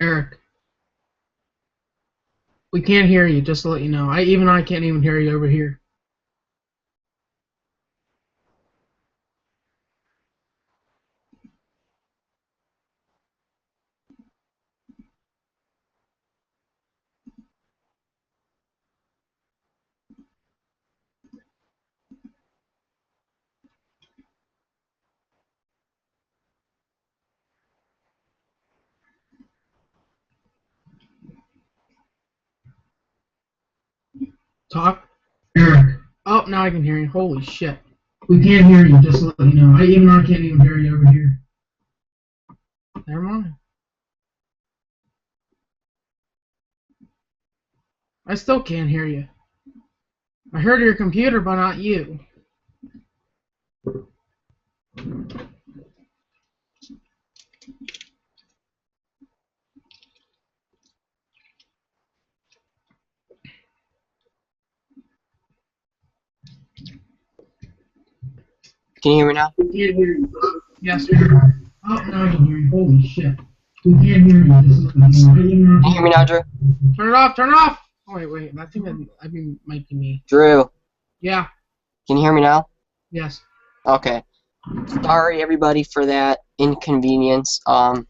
Eric, we can't hear you, just to let you know. I can't even hear you over here. Talk. Eric. Oh, now I can hear you. Holy shit. We can't hear you, just to let you know. I can't even hear you over here. Never mind. I still can't hear you. I heard your computer, but not you. Can you hear me now? We can't hear you. Yes, Eric. Oh, now I can hear you. Holy shit. We can't hear you, just to let you know. Can you hear me now, Drew? Turn it off, turn it off! Oh, wait. I think that might be me. Drew, Yeah. can you hear me now? Yes. Okay. Sorry, everybody, for that inconvenience. I'm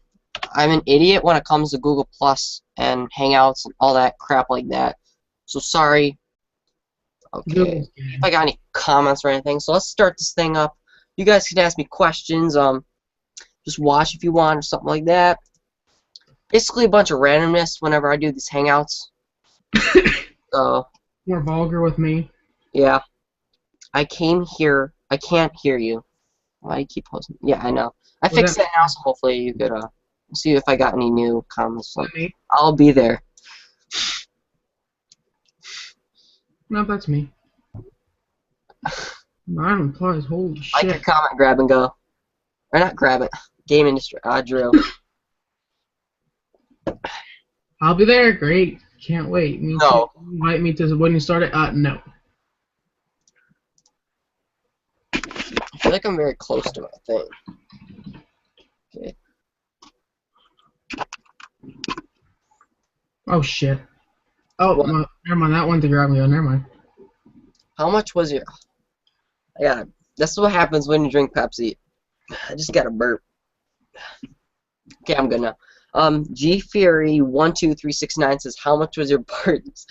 an idiot when it comes to Google Plus and Hangouts and all that crap like that. So sorry. Okay. If I got any comments or anything, so let's start this thing up. You guys can ask me questions. Just watch if you want or something like that. Basically, a bunch of randomness whenever I do these Hangouts. So. More vulgar with me. Yeah. I came here. I can't hear you. Why do you keep posting? Yeah, I know. I fixed that now, so hopefully you could see if I got any new comments. So I'll be there. No, that's me. 9 replies. Holy shit. Like your comment, grab and go. Or not grab it. Game industry. Drew. I'll be there. Great. Can't wait. No. Invite me to when you start it. No. I feel like I'm very close to my thing. Okay. Oh shit. Oh, never mind. That one's to grab me. Oh, never mind. How much was your? That's what happens when you drink Pepsi. I just got a burp. Okay, I'm good now. G Fury 12369 says, how much was your Bart's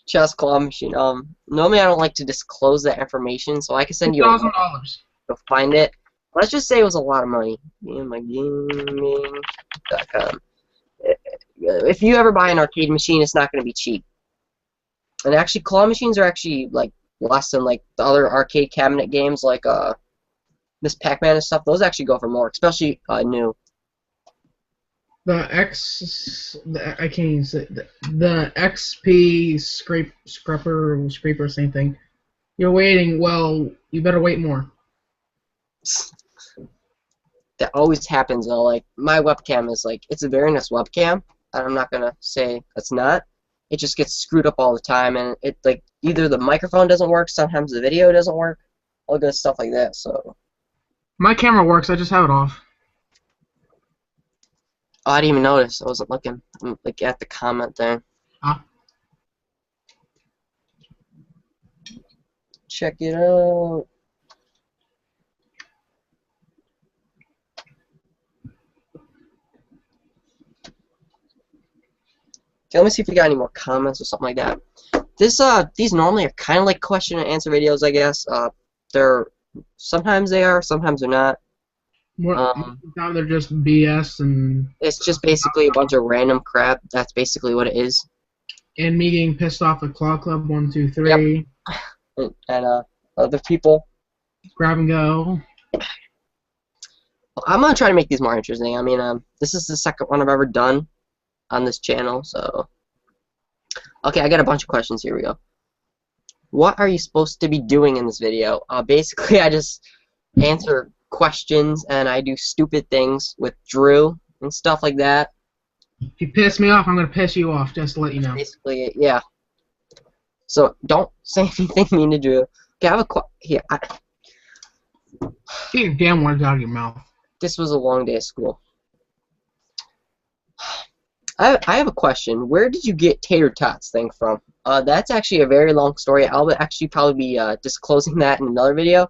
chess claw machine? Normally I don't like to disclose that information, so I can send you $2,000. to find it. Let's just say it was a lot of money. MyGaming.com. If you ever buy an arcade machine, it's not going to be cheap. And actually, claw machines are actually like less than like the other arcade cabinet games, like Miss Pac-Man and stuff. Those actually go for more, especially new. I can't even say the XP scraper, same thing. You're waiting. Well, you better wait more. That always happens though. Like my webcam is like, it's a very nice webcam, and I'm not gonna say it's not. It just gets screwed up all the time, and it like either the microphone doesn't work, sometimes the video doesn't work, all good stuff like that. So my camera works. I just have it off. oh, I didn't even notice. I wasn't looking. I'm like at the comment there. Ah. Check it out. Okay, let me see if we got any more comments or something like that. These normally are kind of like question and answer videos, I guess. Sometimes they are, sometimes they're not. Now they're just BS and. It's just basically a bunch of random crap. That's basically what it is. And me getting pissed off at Claw Club 1, 2, 3. Yep. And other people. Grab and go. I'm gonna try to make these more interesting. I mean, this is the second one I've ever done on this channel, so. Okay, I got a bunch of questions. Here we go. What are you supposed to be doing in this video? Basically, I just answer questions and I do stupid things with Drew and stuff like that. If you piss me off, I'm gonna piss you off. Just to let you know. Basically, yeah. So don't say anything mean to Drew. Okay, I have a here. Get your damn words out of your mouth. This was a long day of school. I have a question. Where did you get tater tots thing from? That's actually a very long story. I'll actually probably be disclosing that in another video.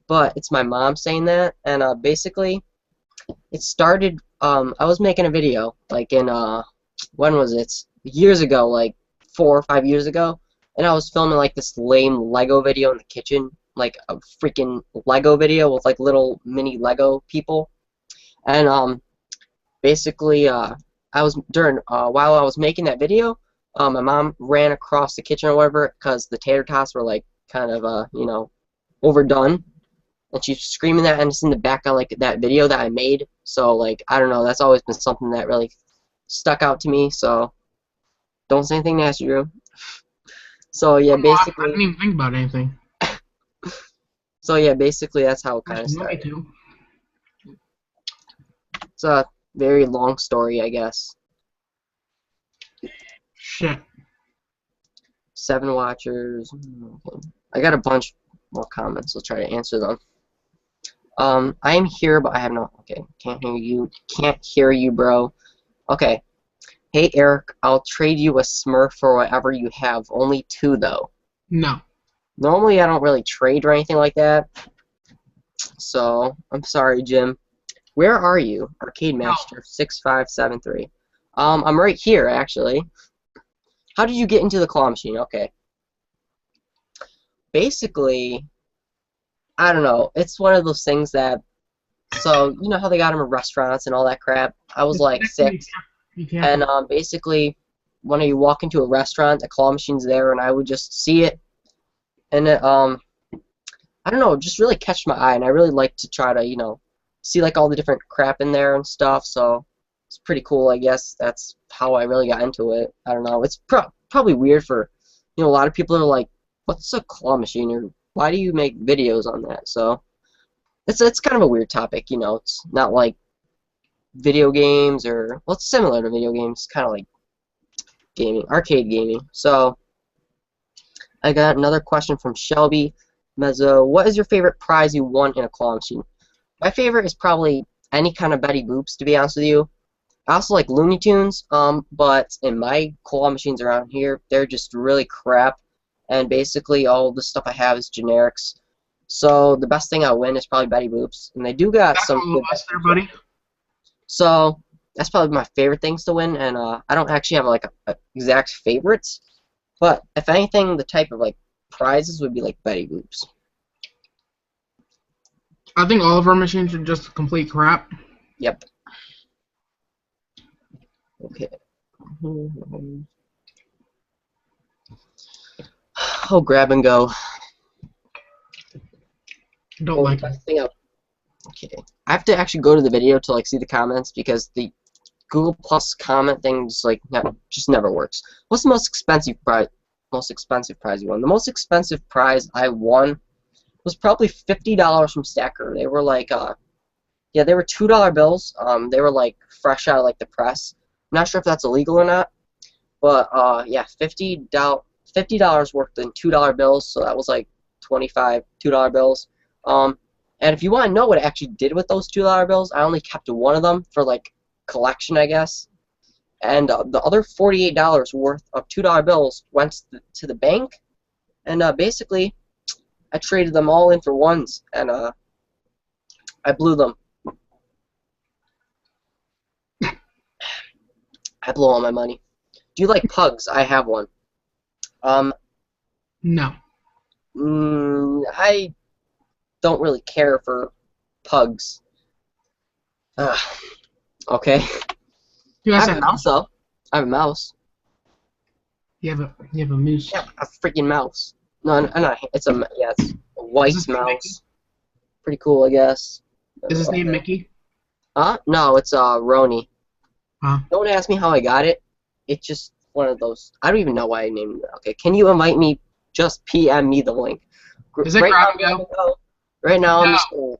But it's my mom saying that, and basically, it started. I was making a video like in when was it? Years ago, like 4 or 5 years ago, and I was filming like this lame Lego video in the kitchen, like a freaking Lego video with like little mini Lego people, and basically, I was during while I was making that video, my mom ran across the kitchen or whatever because the tater tots were like kind of overdone, and she's screaming that, and it's in the back of like that video that I made. So like I don't know, that's always been something that really stuck out to me. So don't say anything nasty, Drew. So yeah, I basically, didn't even think about anything. basically that's how it kind of You want me started. to? It's a very long story, I guess. Shit. 7 watchers. Okay. I got a bunch more comments. I'll try to answer them. I am here, but I have no. Okay, can't hear you. Can't hear you, bro. Okay. Hey, Eric, I'll trade you a Smurf for whatever you have. Only 2, though. No. Normally, I don't really trade or anything like that. So, I'm sorry, Jim. Where are you? Arcade Master 6573. I'm right here, actually. How did you get into the claw machine? Okay. Basically, I don't know. It's one of those things that. So, you know how they got them in restaurants and all that crap? I was like 6. And basically, when you walk into a restaurant, the claw machine's there, and I would just see it, and it, I don't know, it just really catch my eye, and I really like to try to, see like all the different crap in there and stuff. So it's pretty cool, I guess. That's how I really got into it. I don't know. It's probably weird for, a lot of people are like, "What's a claw machine?" or "Why do you make videos on that?" So it's kind of a weird topic. It's not like video games or well, it's similar to video games, kind of like gaming, arcade gaming. So I got another question from Shelby Mezzo. What is your favorite prize you won in a claw machine? My favorite is probably any kind of Betty Boops, to be honest with you. I also like Looney Tunes, but in my claw machines around here, they're just really crap, and basically all the stuff I have is generics. So the best thing I win is probably Betty Boops, and they do got That's some all good of us there, buddy. So that's probably my favorite things to win, and I don't actually have like a exact favorites, but if anything, the type of like prizes would be like Betty Boops. I think all of our machines are just complete crap. Yep. Okay. Oh, grab and go. Don't like it. Okay. I have to actually go to the video to like see the comments because the Google Plus comment thing just never works. What's the most expensive prize? Most expensive prize you won? The most expensive prize I won was probably $50 from Stacker. They were like they were $2 bills. They were like fresh out of like the press. I'm not sure if that's illegal or not, but yeah, $50 worth in $2 bills. So that was like 25 $2 bills. And if you want to know what I actually did with those $2 bills, I only kept one of them for like collection, I guess. And the other $48 worth of $2 bills went to the bank, and basically I traded them all in for ones, and I blew them. I blew all my money. Do you like pugs? I have one. No. I don't really care for pugs. Okay. I have a mouse though. I have a mouse. You have a moose. Yeah, a freaking mouse. No, it's a white mouse. Pretty cool, I guess. Is his name Mickey? Huh? No, it's Roni. Huh? Don't ask me how I got it. It's just one of those. I don't even know why I named it. Okay, can you invite me? Just PM me the link. Is it grab and go? Right now, No.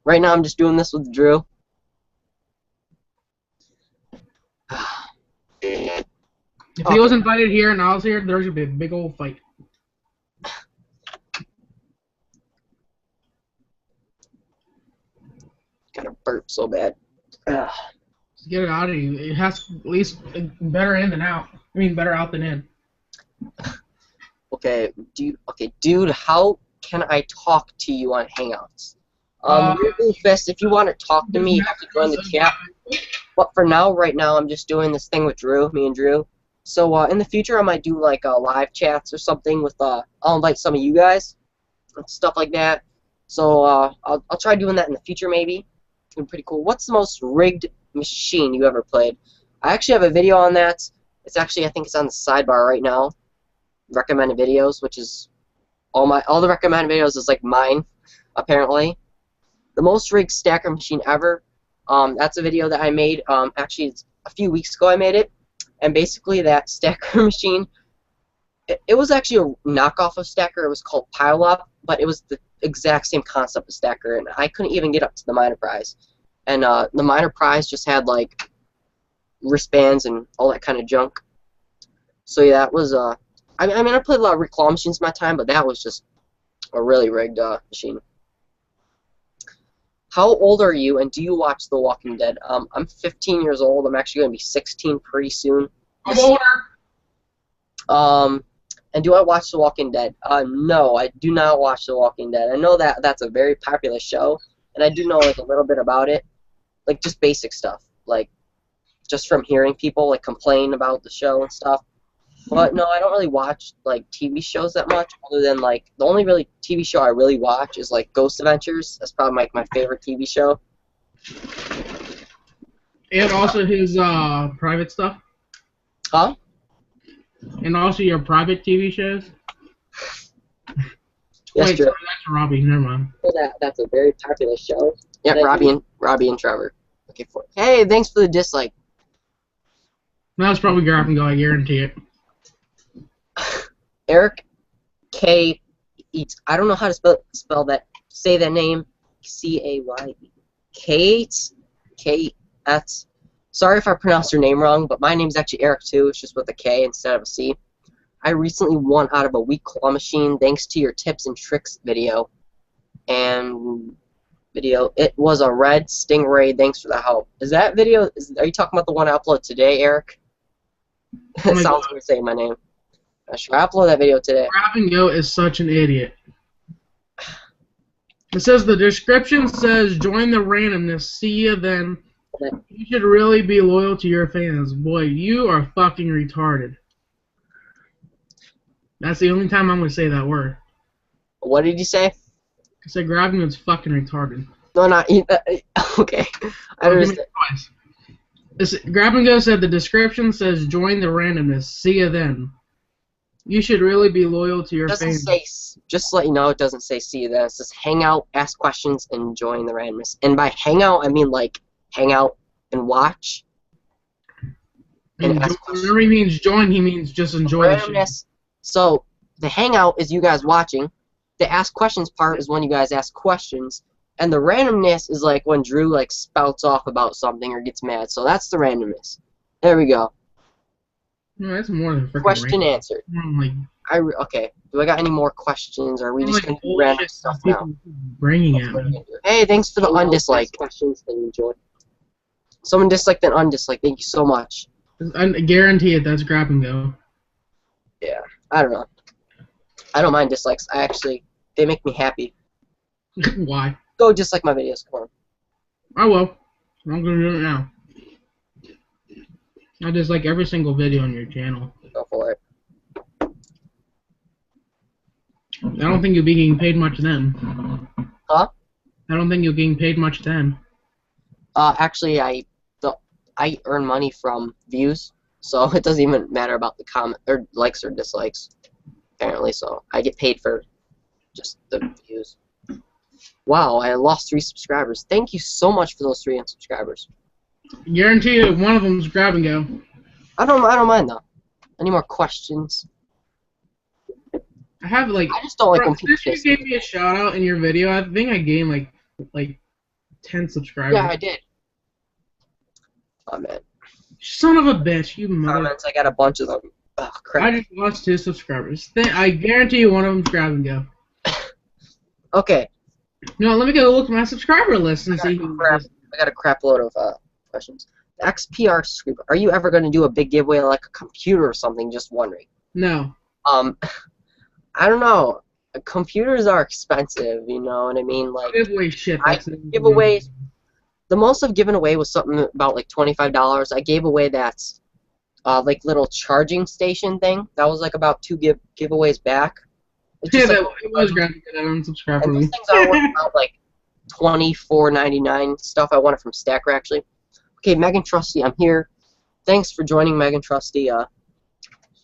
I'm just doing this with Drew. If he was invited here and I was here, there's gonna be a big old fight. Gotta burp so bad. Get it out of you. It has at least better in than out. I mean, better out than in. Okay, dude, how can I talk to you on Hangouts? Fist, if you want to talk to me, you have to join the chat. But for now, right now, I'm just doing this thing with me and Drew. So in the future, I might do like live chats or something with. I'll invite some of you guys and stuff like that. So I'll try doing that in the future, maybe. It's gonna be pretty cool. What's the most rigged machine you ever played? I actually have a video on that. It's actually, I think it's on the sidebar right now. Recommended videos, which is all the recommended videos is like mine, apparently. The most rigged stacker machine ever. That's a video that I made. Actually, it's a few weeks ago I made it, and basically that stacker machine. It was actually a knockoff of stacker. It was called Pile Up, but it was the exact same concept of stacker, and I couldn't even get up to the minor prize. And the minor prize just had like wristbands and all that kind of junk. So yeah, that was I mean, I played a lot of rigged claw machines in my time, but that was just a really rigged machine. How old are you, and do you watch The Walking Dead? I'm 15 years old. I'm actually going to be 16 pretty soon. I'm older. And do I watch The Walking Dead? No, I do not watch The Walking Dead. I know that that's a very popular show, and I do know like a little bit about it, like just basic stuff, like just from hearing people like complain about the show and stuff. But no, I don't really watch like TV shows that much, other than like the only really TV show I really watch is like Ghost Adventures. That's probably like my favorite TV show. And also his private stuff. Huh? And also your private TV shows. Yes, Wait, Drew. sorry, that's Robbie. Never mind. That's a very popular show. Yeah, Robbie and Trevor. Okay, hey, thanks for the dislike. That was probably grab and go. I guarantee it. Eric K. Eats. I don't know how to spell that. Say that name. C-A-Y-E. Kate. K-S. Sorry if I pronounced your name wrong, but my name's actually Eric too. It's just with a K instead of a C. I recently won out of a weak claw machine thanks to your tips and tricks video. It was a red stingray. Thanks for the help. Is that video? Are you talking about the one I uploaded today, Eric? It sounds like you're saying my name. Should I upload that video today? Grab and go is such an idiot. It says the description says join the randomness. See ya then. You should really be loyal to your fans. Boy, you are fucking retarded. That's the only time I'm gonna say that word. What did you say? I said grab and go is fucking retarded. No, not okay. I understand. Grab and go said the description says join the randomness. See ya then. You should really be loyal to your fans. Just to let you know, it doesn't say see you then. It says hang out, ask questions, and join the randomness. And by hang out, I mean like hang out and watch. And whenever he means join, he means just enjoy the show. So the hangout is you guys watching. The ask questions part is when you guys ask questions. And the randomness is like when Drew like spouts off about something or gets mad. So that's the randomness. There we go. No, that's more than freaking question random. answered. Like, Okay. Do I got any more questions, or are we just gonna do random stuff now? Bringing at me. Hey, thanks for the undislike. Questions that you enjoy. Someone disliked and undisliked. Thank you so much. I guarantee it. That's grab and go. Yeah. I don't know. I don't mind dislikes. They make me happy. Why? Go dislike my videos. Come on. I will. I'm gonna do it now. I dislike every single video on your channel. Go for it. I don't think you'll be getting paid much then. Huh? I don't think you're getting paid much then. Actually, I earn money from views, so it doesn't even matter about the comment or likes or dislikes. Apparently, so I get paid for just the views. Wow, I lost 3 subscribers. Thank you so much for those 3 subscribers. Guarantee you, one of them is grab and go. I don't mind though. Any more questions? I have like. I just don't like when people. Since you gave me a shout out in your video, I think I gained like 10 subscribers. Yeah, I did. Oh man. Son of a bitch, you mother. Comments, I got a bunch of them. Oh crap. I just lost 2 subscribers. I guarantee you one of them's grab and go. Okay. No, let me go look at my subscriber list and see who. I got a crap load of questions. XPR Scoop, are you ever going to do a big giveaway like a computer or something? Just wondering. No. Um, I don't know. Computers are expensive, you know what I mean? Like, Giveaway shit. I That's it. give away. The most I've given away was something about like $25. I gave away that like little charging station thing. That was like about two giveaways back. It's Yeah, just like, it was graphic. I unsubscribe and from those me. things are worth about like $24.99 stuff. I won it from Stacker actually. Okay, Megan Trusty, I'm here. Thanks for joining, Megan Trusty.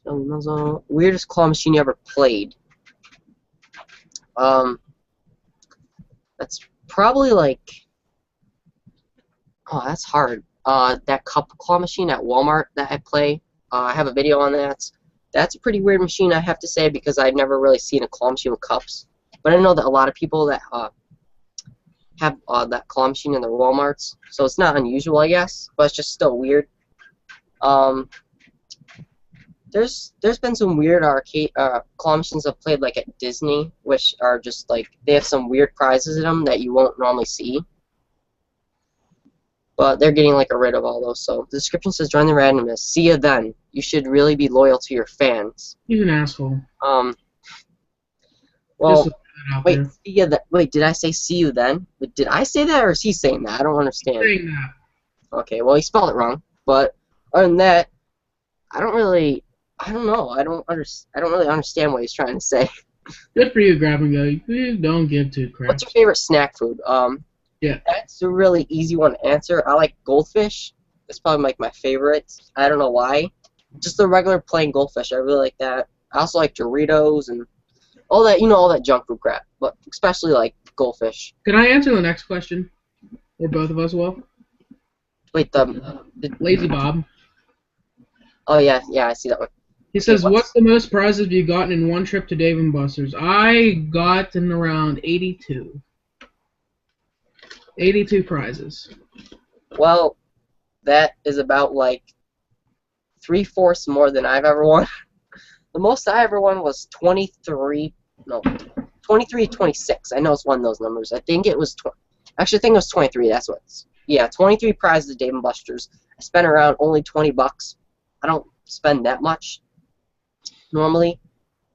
Weirdest claw machine you ever played. That's probably like, oh, that's hard. That cup claw machine at Walmart that I play. I have a video on that. That's a pretty weird machine, I have to say, because I've never really seen a claw machine with cups. But I know that a lot of people that have that claw machine in their Walmarts, so it's not unusual, I guess, but it's just still weird. There's been some weird arcade claw machines I've played like at Disney, which are just like they have some weird prizes in them that you won't normally see. But they're getting like rid of all those. So the description says join the randomness. See ya then. You should really be loyal to your fans. He's an asshole. Well, wait, there. see ya wait, did I say see you then? Did I say that or is he saying that? I don't understand. He's saying that. Okay, well he spelled it wrong. But other than that, I don't know. I don't really understand what he's trying to say. Good for you, Grab and Go. You don't give two craps. What's your favorite snack food? Yeah. That's a really easy one to answer. I like goldfish. That's probably like my favorite. I don't know why. Just the regular plain goldfish. I really like that. I also like Doritos and all that, all that junk food crap. But especially like goldfish. Can I answer the next question? Or both of us will? Wait, the Lazy Bob. Oh yeah, I see that one. He says, what's the most prizes you've gotten in one trip to Dave & Buster's? I got in around 82. 82 prizes. Well, that is about like 3/4 more than I've ever won. The most I ever won was 23, 26. I know it's one of those numbers. I think it was, actually I think it was 23, that's what it's, yeah, 23 prizes at Dave & Buster's. I spent around only $20. I don't spend that much normally,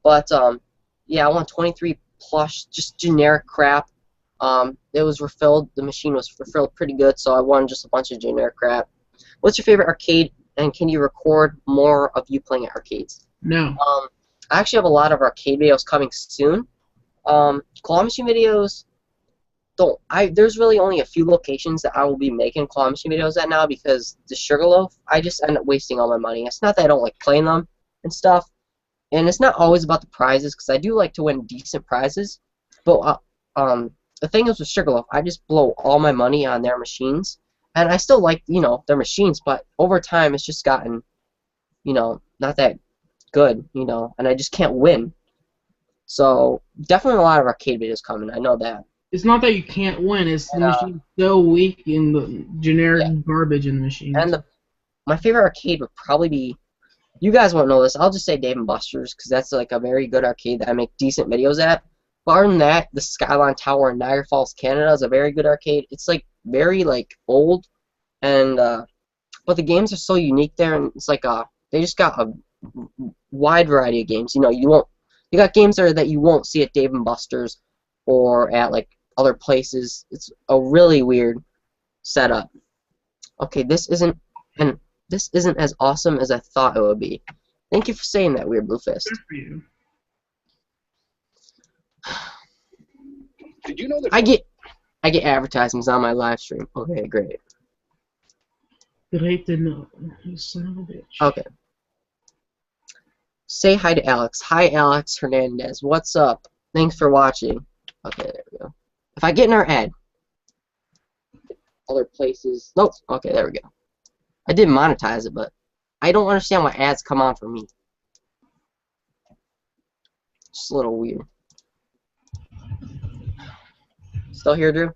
but yeah, I won 23 plus just generic crap. It was refilled. The machine was refilled pretty good, so I won just a bunch of generic crap. What's your favorite arcade, and can you record more of you playing at arcades? No. I actually have a lot of arcade videos coming soon. Claw machine videos, there's really only a few locations that I will be making claw machine videos at now because the Sugarloaf, I just end up wasting all my money. It's not that I don't like playing them and stuff, and it's not always about the prizes because I do like to win decent prizes, but the thing is with Sugarloaf, I just blow all my money on their machines, and I still like, their machines, but over time it's just gotten, not that good, and I just can't win. So definitely a lot of arcade videos coming, I know that. It's not that you can't win, it's the machine's so weak in the generic garbage in the machine. And my favorite arcade would probably be, you guys won't know this, I'll just say Dave & Buster's, because that's like a very good arcade that I make decent videos at. But other than that, the Skyline Tower in Niagara Falls, Canada is a very good arcade. It's like very like old, and but the games are so unique there, and it's like they just got a wide variety of games. You got games there that you won't see at Dave & Buster's or at like other places. It's a really weird setup. Okay, this isn't as awesome as I thought it would be. Thank you for saying that, Weird Blue Fist. Good for you. Did you know that I get advertisements on my live stream. Okay, great. Great to know. You son of a bitch. Okay. Say hi to Alex. Hi, Alex Hernandez. What's up? Thanks for watching. Okay, there we go. If I get in our ad, other places. Nope. Okay, there we go. I did monetize it, but I don't understand why ads come on for me. It's a little weird. Still here, Drew?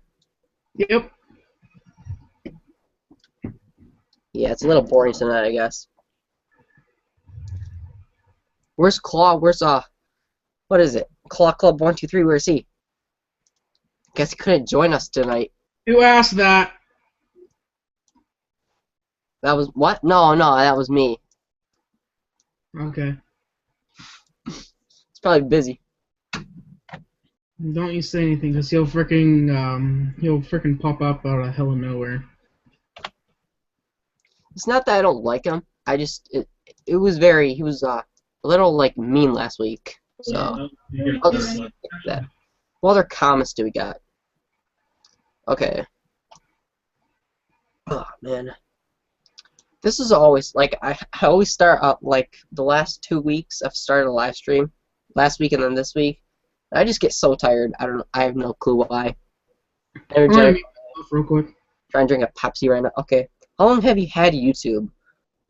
Yep. Yeah, it's a little boring tonight, I guess. Where's Claw? Where's what is it? Claw Club 123. Where is he? Guess he couldn't join us tonight. Who asked that? That was what? No, no, that was me. Okay. It's probably busy. Don't you say anything, cause he'll frickin' pop up out of hell of nowhere. It's not that I don't like him. I just it was very he was a little like mean last week. So I'll just skip that. What other comments do we got? Okay. Oh man. This is always like I always start up like the last 2 weeks I've started a live stream. Last week and then this week. I just get so tired. I have no clue why. Energetic. Real quick. Trying to drink a Pepsi right now. Okay. How long have you had YouTube?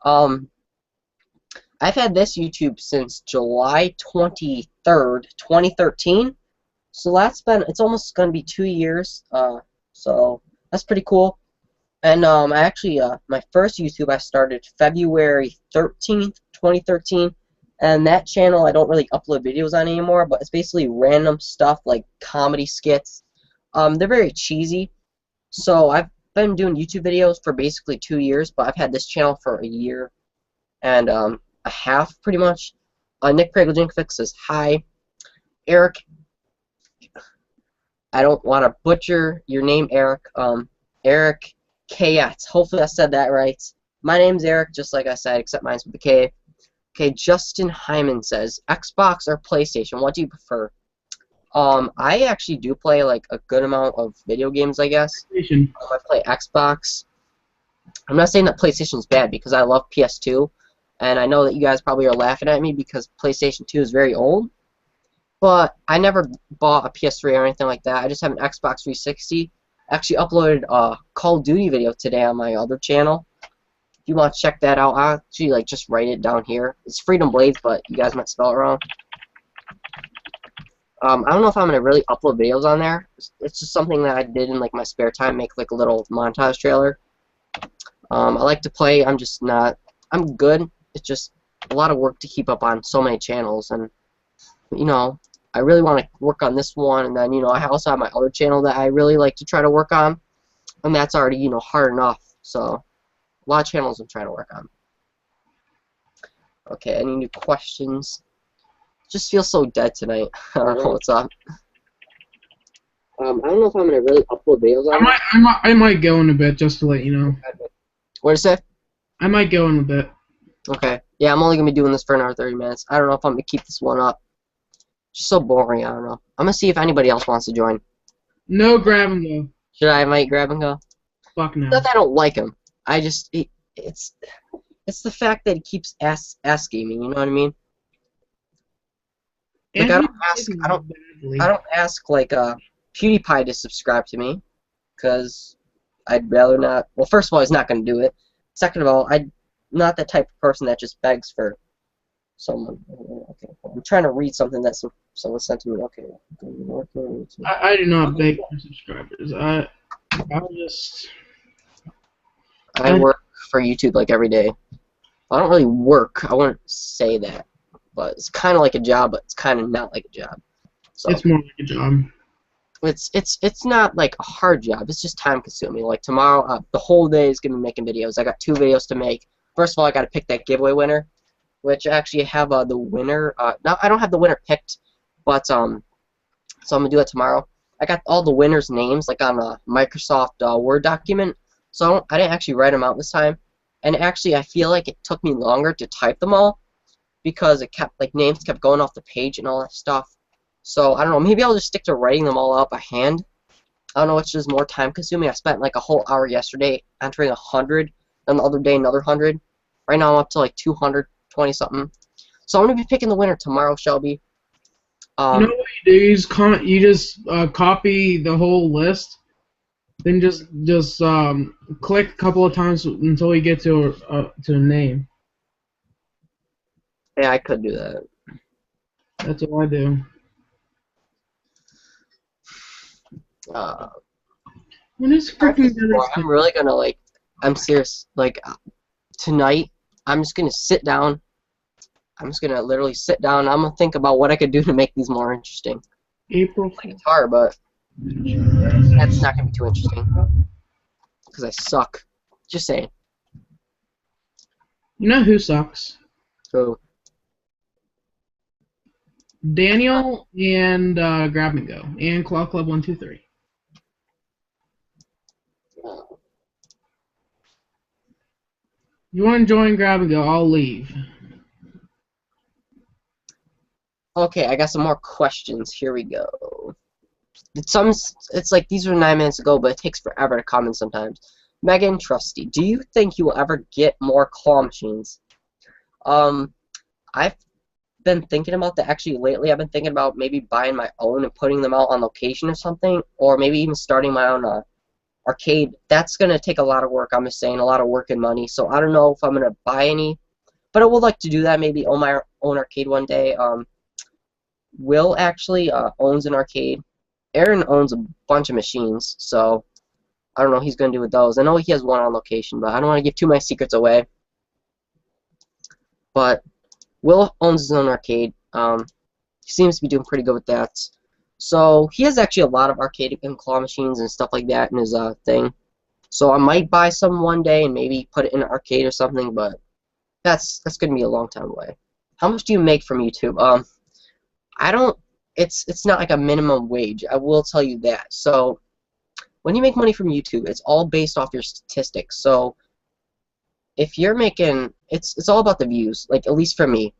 I've had this YouTube since July 23rd, 2013. So that's been, it's almost going to be 2 years. So that's pretty cool. And I actually, my first YouTube I started February 13th, 2013. And that channel I don't really upload videos on anymore, but it's basically random stuff like comedy skits. They're very cheesy. So I've been doing YouTube videos for basically 2 years, but I've had this channel for a year and a half, pretty much. Nick Prageljinkovic says hi. Eric, I don't want to butcher your name, Eric. Eric Kayat. Hopefully I said that right. My name's Eric, just like I said, except mine's with a K. Okay, Justin Hyman says, Xbox or PlayStation, what do you prefer? I actually do play like a good amount of video games, I guess. I play Xbox. I'm not saying that PlayStation's bad because I love PS2, and I know that you guys probably are laughing at me because PlayStation 2 is very old. But I never bought a PS3 or anything like that. I just have an Xbox 360. I actually uploaded a Call of Duty video today on my other channel. If you want to check that out, I'll actually like just write it down here. It's Freedom Blades, but you guys might spell it wrong. I don't know if I'm gonna really upload videos on there. It's just something that I did in like my spare time, make like a little montage trailer. I like to play. I'm just not. I'm good. It's just a lot of work to keep up on so many channels, and you know, I really want to work on this one, and then you know, I also have my other channel that I really like to try to work on, and that's already hard enough. So a lot of channels I'm trying to work on. Okay, any new questions? Just feel so dead tonight. I don't know what's up. I don't know if I'm gonna really upload videos on I might go in a bit just to let you know. What did you say? I might go in a bit. Okay. Yeah, I'm only gonna be doing this for another 30 minutes. I don't know if I'm gonna keep this one up. Just so boring. I don't know. I'm gonna see if anybody else wants to join. No, grab and go. Should I might grab and go? Fuck no. Not that I don't like him. I just it's the fact that he keeps asking me. You know what I mean? Like I don't ask like PewDiePie to subscribe to me, because I'd rather not. Well, first of all, he's not going to do it. Second of all, I'm not that type of person that just begs for someone. Okay, I'm trying to read something that someone sent to me. Okay, I do not beg for subscribers. I work for YouTube like every day. I don't really work. I wouldn't say that. But it's kind of like a job, but it's kind of not like a job. So it's more like a job. It's not like a hard job. It's just time consuming. Like tomorrow, the whole day is gonna be making videos. I got 2 videos to make. First of all, I got to pick that giveaway winner, which I actually have the winner. No, I don't have the winner picked, but so I'm gonna do it tomorrow. I got all the winners' names like on a Microsoft Word document, so I didn't actually write them out this time. And actually, I feel like it took me longer to type them all, because it kept like names kept going off the page and all that stuff. So I don't know, maybe I'll just stick to writing them all out by hand. I don't know which is more time consuming. I spent like a whole hour yesterday entering 100, and the other day another 100. Right now I'm up to like 220 something. So I'm gonna be picking the winner tomorrow, Shelby. You know what you do? You just copy the whole list, then just click a couple of times until you get to a name. Yeah, I could do that. That's what I do. When is freaking I'm really gonna like. I'm serious. Like tonight, I'm just gonna sit down. I'm just gonna literally sit down. I'm gonna think about what I could do to make these more interesting. April. Like guitar, but that's not gonna be too interesting because I suck. Just saying. You know who sucks? So, Daniel and Grab and Go and Claw Club 123. You want to join Grab and Go? I'll leave. okay, I got some more questions. Here we go. It's like these were 9 minutes ago, but it takes forever to comment sometimes. Megan Trusty, do you think you will ever get more claw machines? I've been thinking about that actually lately. I've been thinking about maybe buying my own and putting them out on location or something, or maybe even starting my own arcade. That's gonna take a lot of work. I'm just saying, a lot of work and money. So I don't know if I'm gonna buy any, but I would like to do that. Maybe own my own arcade one day. Will actually owns an arcade. Aaron owns a bunch of machines, so I don't know what he's going to do with those. I know he has one on location, but I don't want to give too many secrets away. But Will owns his own arcade. He seems to be doing pretty good with that. So he has actually a lot of arcade and claw machines and stuff like that in his thing. So I might buy some one day and maybe put it in an arcade or something, but that's going to be a long time away. How much do you make from YouTube? I don't. It's not like a minimum wage. I will tell you that. So when you make money from YouTube, it's all based off your statistics. So if you're making, it's all about the views. Like, at least for me,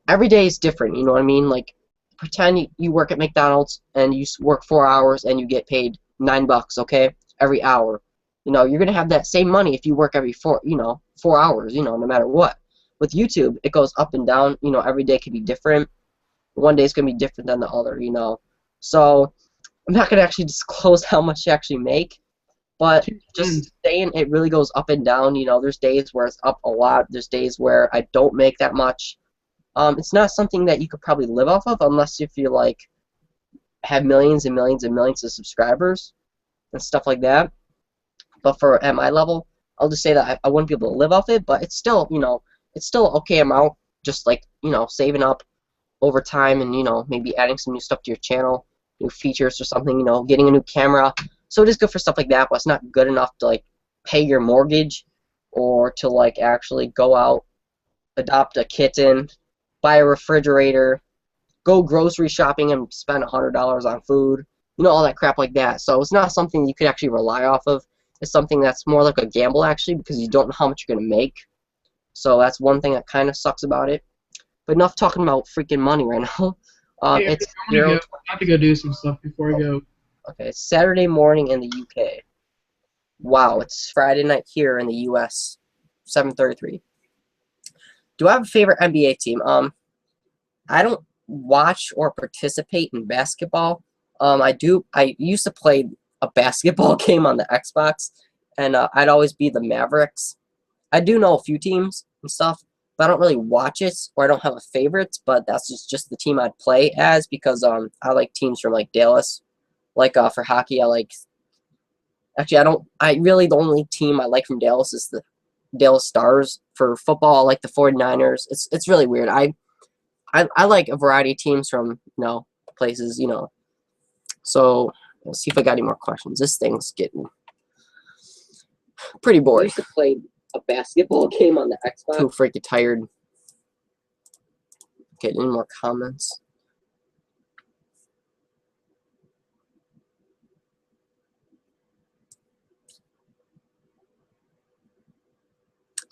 every day is different. You know what I mean? Like, pretend you work at McDonald's and you work 4 hours and you get paid $9. Okay, every hour. You know, you're gonna have that same money if you work every 4 hours. You know, no matter what. With YouTube, it goes up and down. You know, every day could be different. One day is going to be different than the other, you know. So I'm not going to actually disclose how much you actually make, but just saying it really goes up and down. You know, there's days where it's up a lot. There's days where I don't make that much. It's not something that you could probably live off of unless if you, like, have millions and millions and millions of subscribers and stuff like that. But at my level, I'll just say that I wouldn't be able to live off it, but it's still, you know, it's still an okay amount, just like, you know, saving up over time and, you know, maybe adding some new stuff to your channel, new features or something, you know, getting a new camera. So it is good for stuff like that, but it's not good enough to, like, pay your mortgage or to, like, actually go out, adopt a kitten, buy a refrigerator, go grocery shopping and spend $100 on food, you know, all that crap like that. So it's not something you could actually rely off of. It's something that's more like a gamble, actually, because you don't know how much you're going to make. So that's one thing that kind of sucks about it. But enough talking about freaking money right now. It's I have to go do some stuff before I go. Okay, it's Saturday morning in the UK. Wow, it's Friday night here in the US. 7:33. Do I have a favorite NBA team? I don't watch or participate in basketball. I used to play a basketball game on the Xbox, and I'd always be the Mavericks. I do know a few teams and stuff, but I don't really watch it, or I don't have a favorite, but that's just the team I'd play as, because I like teams from, like, Dallas. Like, for hockey, the only team I like from Dallas is the Dallas Stars. For football, I like the 49ers. It's really weird. I like a variety of teams from, you know, places, you know. So let's see if I got any more questions. This thing's getting pretty boring. I used to play a basketball game on the Xbox. Too freaking tired. Okay, any more comments?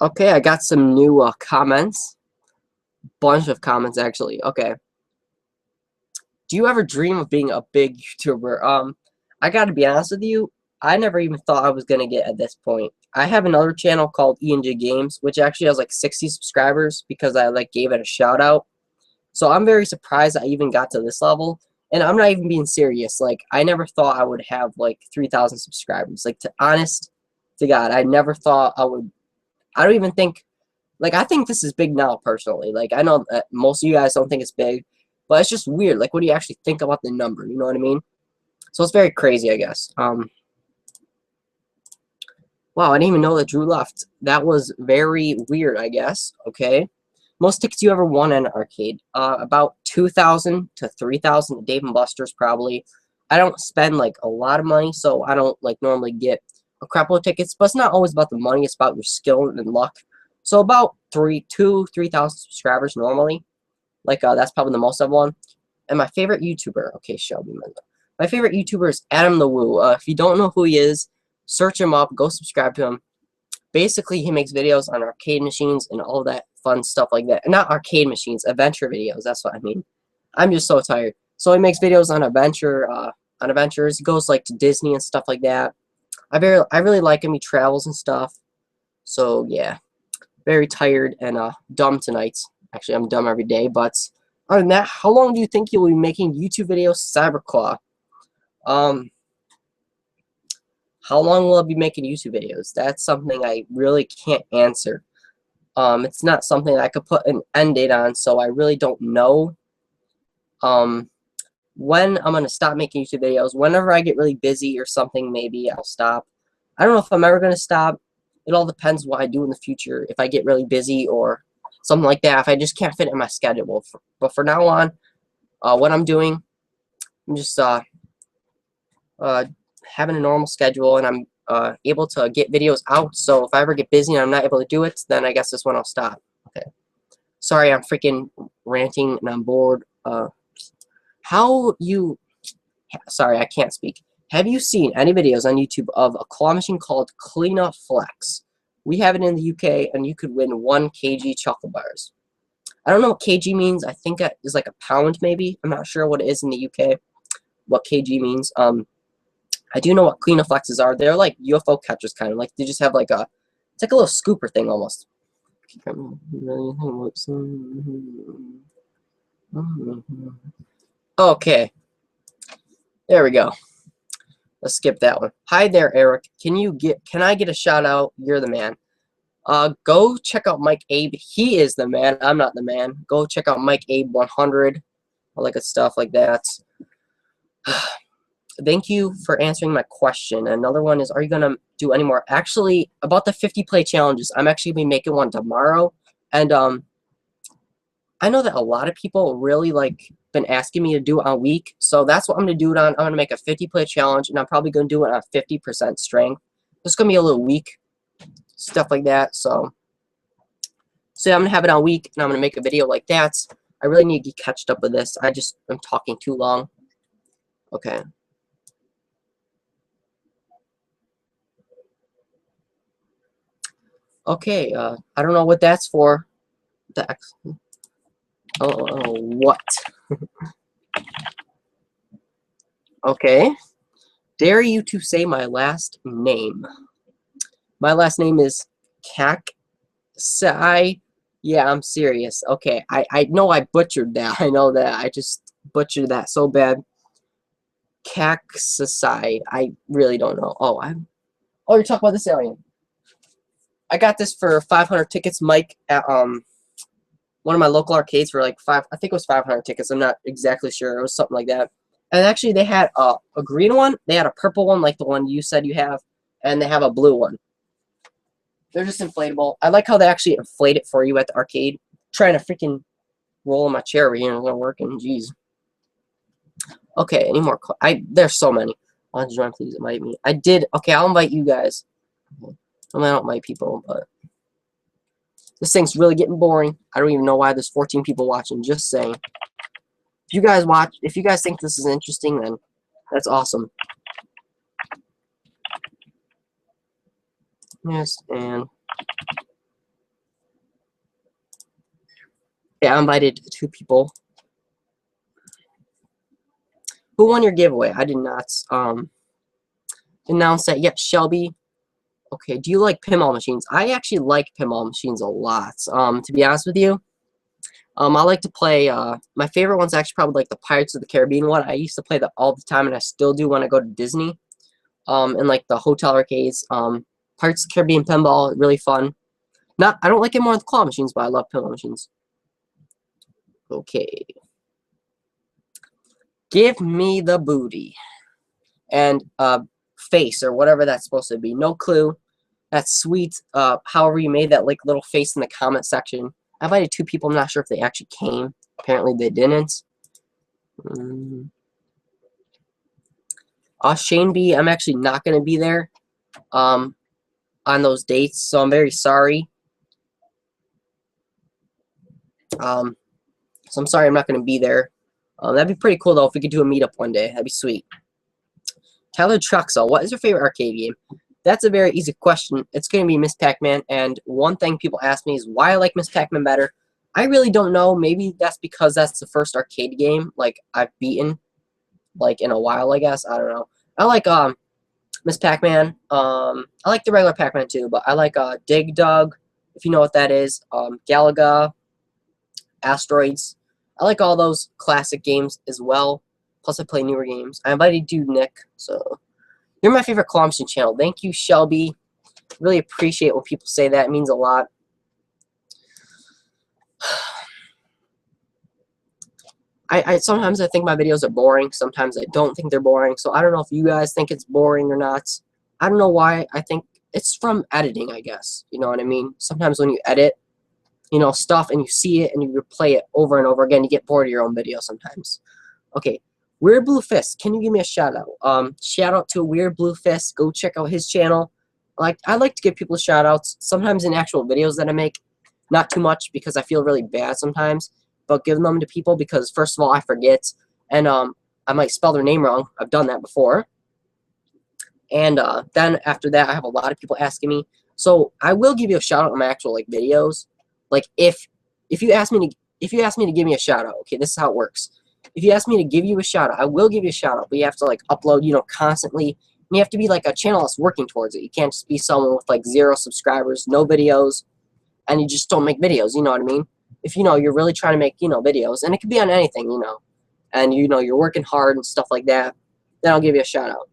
Okay, I got some new comments. Bunch of comments, actually. Okay. Do you ever dream of being a big YouTuber? I gotta be honest with you, I never even thought I was gonna get at this point. I have another channel called E&J Games, which actually has like 60 subscribers because I like gave it a shout out. So I'm very surprised I even got to this level. And I'm not even being serious. Like, I never thought I would have like 3,000 subscribers. Like, honest to God, I never thought I would. I don't even think, like, I think this is big now, personally. Like, I know that most of you guys don't think it's big, but it's just weird. Like, what do you actually think about the number? You know what I mean? So it's very crazy, I guess. Wow, I didn't even know that Drew left. That was very weird, I guess. Okay. Most tickets you ever won in an arcade? About 2,000 to 3,000 at Dave & Buster's, probably. I don't spend, like, a lot of money, so I don't, like, normally get a crap load of tickets. But it's not always about the money. It's about your skill and luck. So about 3,000 subscribers normally. Like that's probably the most I've won. And my favorite YouTuber, okay, Shelby Mendoza. My favorite YouTuber is Adam the Woo. If you don't know who he is, search him up. Go subscribe to him. Basically, he makes videos on arcade machines and all that fun stuff like that. Not arcade machines, adventure videos. That's what I mean. I'm just so tired. So he makes videos on adventures. He goes like to Disney and stuff like that. I really like him. He travels and stuff. So yeah, very tired and dumb tonight. Actually, I'm dumb every day. But other than that, how long do you think you'll be making YouTube videos, Cyberclaw? How long will I be making YouTube videos? That's something I really can't answer. It's not something I could put an end date on, so I really don't know. When I'm gonna stop making YouTube videos, whenever I get really busy or something, maybe I'll stop. I don't know if I'm ever gonna stop. It all depends what I do in the future. If I get really busy or something like that, if I just can't fit it in my schedule. But for now on, what I'm doing, I'm just having a normal schedule, and I'm able to get videos out. So if I ever get busy and I'm not able to do it, then I guess this one I'll stop. Okay. Sorry, I'm freaking ranting and I'm bored. Sorry, I can't speak. Have you seen any videos on YouTube of a claw machine called Clean Flex? We have it in the UK, and you could win 1 kg chocolate bars. I don't know what kg means. I think that is like a pound, maybe. I'm not sure what it is in the UK, what kg means. I do know what Clean Flexes are. They're like UFO catchers, kind of. Like, they just have like a, it's like a little scooper thing, almost. Okay. There we go. Let's skip that one. Hi there, Eric. Can I get a shout out? You're the man. Go check out Mike Abe. He is the man. I'm not the man. Go check out Mike Abe 100. All that good stuff like that. Thank you for answering my question. Another one is, are you gonna do any more? Actually, about the 50 play challenges, I'm actually gonna be making one tomorrow. And I know that a lot of people really been asking me to do it on week, so that's what I'm gonna do it on. I'm gonna make a 50 play challenge, and I'm probably gonna do it on 50% strength. It's gonna be a little weak, stuff like that. So yeah, I'm gonna have it on week, and I'm gonna make a video like that. I really need to get catched up with this. I'm talking too long. Okay. Okay. I don't know what that's for. What? Okay. Dare you to say my last name? My last name is Kaksai. Yeah, I'm serious. Okay, I know I butchered that. I know that. I just butchered that so bad. Kaksai. I really don't know. Oh, you're talking about this alien. I got this for 500 tickets, Mike, at one of my local arcades for like I think it was 500 tickets. I'm not exactly sure. It was something like that. And actually, they had a green one. They had a purple one, like the one you said you have, and they have a blue one. They're just inflatable. I like how they actually inflate it for you at the arcade. I'm trying to freaking roll in my chair over here and it's not working. Jeez. Okay, any more? There's so many. Why don't you join, please invite me? I did. Okay, I'll invite you guys. I mean, I don't invite people, but this thing's really getting boring. I don't even know why there's 14 people watching. Just saying. If you guys think this is interesting, then that's awesome. Yes, and yeah, I invited 2 people. Who won your giveaway? I did not announce that yet. Shelby. Okay, do you like pinball machines? I actually like pinball machines a lot. To be honest with you, I like to play. My favorite one's actually probably like the Pirates of the Caribbean one. I used to play that all the time, and I still do when I go to Disney. And like the hotel arcades. Pirates of the Caribbean pinball, really fun. I don't like it more than claw machines, but I love pinball machines. Okay. Give me the booty. And face, or whatever that's supposed to be. No clue. That's sweet. However you made that like little face in the comment section. I invited 2 people. I'm not sure if they actually came. Apparently they didn't. Shane B, I'm actually not going to be there on those dates, so I'm very sorry. So I'm sorry I'm not going to be there. That'd be pretty cool, though, if we could do a meetup one day. That'd be sweet. Tyler Truxell, what is your favorite arcade game? That's a very easy question. It's going to be Miss Pac-Man, and one thing people ask me is why I like Miss Pac-Man better. I really don't know. Maybe that's because that's the first arcade game, like, I've beaten, like, in a while, I guess. I don't know. I like, Miss Pac-Man. I like the regular Pac-Man, too, but I like, Dig Dug, if you know what that is. Galaga, Asteroids. I like all those classic games as well. Plus, I play newer games. I invited you, Nick, so... You're my favorite claw machine channel. Thank you, Shelby. Really appreciate when people say that. It means a lot. Sometimes I think my videos are boring. Sometimes I don't think they're boring. So I don't know if you guys think it's boring or not. I don't know why. I think it's from editing, I guess. You know what I mean? Sometimes when you edit, you know, stuff and you see it and you replay it over and over again, you get bored of your own video sometimes. Okay. Weird Blue Fist, can you give me a shout out? Shout out to Weird Blue Fist. Go check out his channel. I like to give people shout outs, sometimes in actual videos that I make. Not too much because I feel really bad sometimes, but giving them to people because first of all I forget and I might spell their name wrong. I've done that before. And then after that I have a lot of people asking me. So I will give you a shout out on my actual like videos. Like if you ask me to give me a shout out, okay, this is how it works. If you ask me to give you a shout out, I will give you a shout out, but you have to like upload, you know, constantly. And you have to be like a channel that's working towards it. You can't just be someone with like 0 subscribers, no videos, and you just don't make videos, you know what I mean? If you know you're really trying to make, you know, videos, and it could be on anything, you know, and you know you're working hard and stuff like that, then I'll give you a shout out.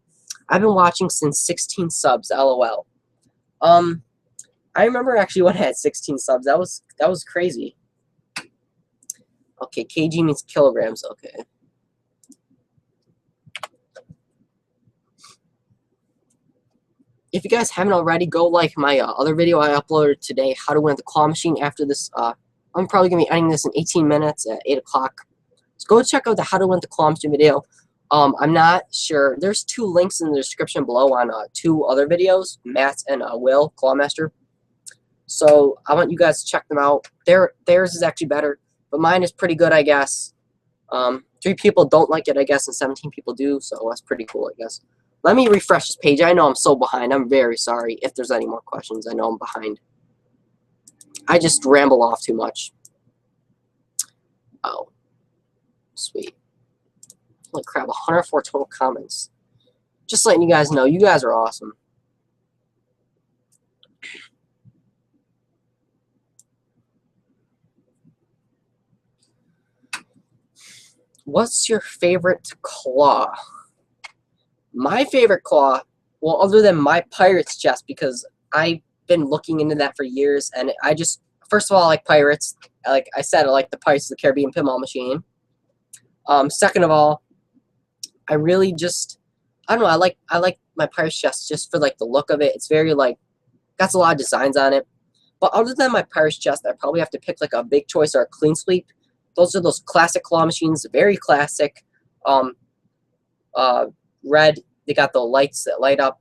I've been watching since 16 subs, LOL. I remember actually when I had 16 subs. That was crazy. Okay, kg means kilograms. Okay. If you guys haven't already, go like my other video I uploaded today, how to win the claw machine. After this, I'm probably going to be ending this in 18 minutes at 8 o'clock. So go check out the how to win the claw machine video. I'm not sure. There's 2 links in the description below on 2 other videos, Matt and Will, Clawmaster. So I want you guys to check them out. Theirs is actually better. But mine is pretty good, I guess. 3 people don't like it, I guess, and 17 people do, so that's pretty cool, I guess. Let me refresh this page. I know I'm so behind. I'm very sorry if there's any more questions. I know I'm behind. I just ramble off too much. Oh. Sweet. Holy crap, 104 total comments. Just letting you guys know, you guys are awesome. What's your favorite claw? My favorite claw, well, other than my pirate's chest, because I've been looking into that for years, and I just, first of all, I like pirates. Like I said, I like the Pirates of the Caribbean pinball machine. Second of all, I really just, I don't know, I like my pirate's chest just for like the look of it. It's very like, got a lot of designs on it. But other than my pirate's chest, I probably have to pick like a big choice or a clean sweep. Those are those classic claw machines, very classic. Red, they got the lights that light up.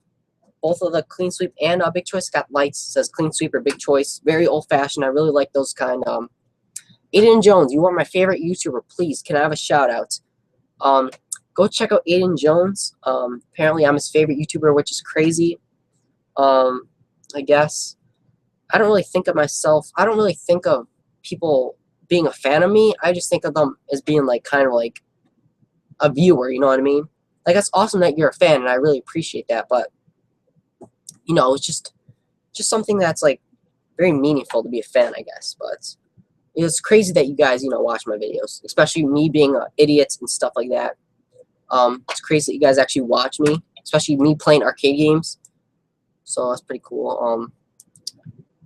Both of the clean sweep and big choice got lights. It says clean sweep or big choice. Very old fashioned. I really like those kind. Aiden Jones, you are my favorite YouTuber. Please, can I have a shout out? Go check out Aiden Jones. Apparently, I'm his favorite YouTuber, which is crazy. I guess. I don't really think of myself. I don't really think of people being a fan of me. I just think of them as being like kind of like a viewer, you know what I mean? Like, that's awesome that you're a fan, and I really appreciate that, but you know, it's just something that's like very meaningful to be a fan, I guess. But it's crazy that you guys, you know, watch my videos, especially me being idiots and stuff like that. It's crazy that you guys actually watch me, especially me playing arcade games. So that's pretty cool.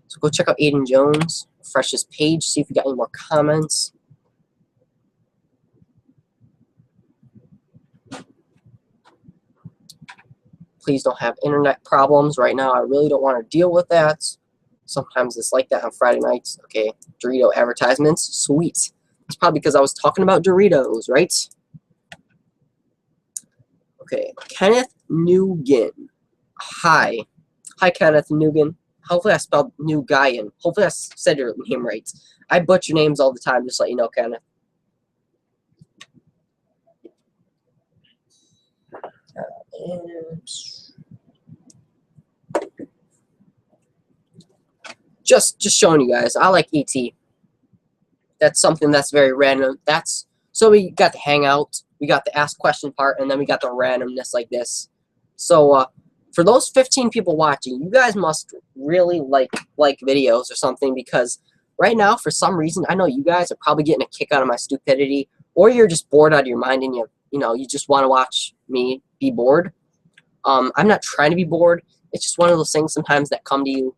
So go check out Aiden Jones. Refresh his page, see if we got any more comments. Please don't have internet problems right now. I really don't want to deal with that. Sometimes it's like that on Friday nights. Okay, Dorito advertisements. Sweet. It's probably because I was talking about Doritos, right? Okay, Kenneth Nugent. Hi. Hi, Kenneth Nugent. Hopefully I spelled new guy in. Hopefully I said your name right. I butcher names all the time, just to let you know, kind of. Just showing you guys. I like ET. That's something that's very random. So we got the hangout, we got the ask question part, and then we got the randomness like this. So for those 15 people watching, you guys must really like videos or something, because right now, for some reason, I know you guys are probably getting a kick out of my stupidity, or you're just bored out of your mind and you just want to watch me be bored. I'm not trying to be bored. It's just one of those things sometimes that come to you.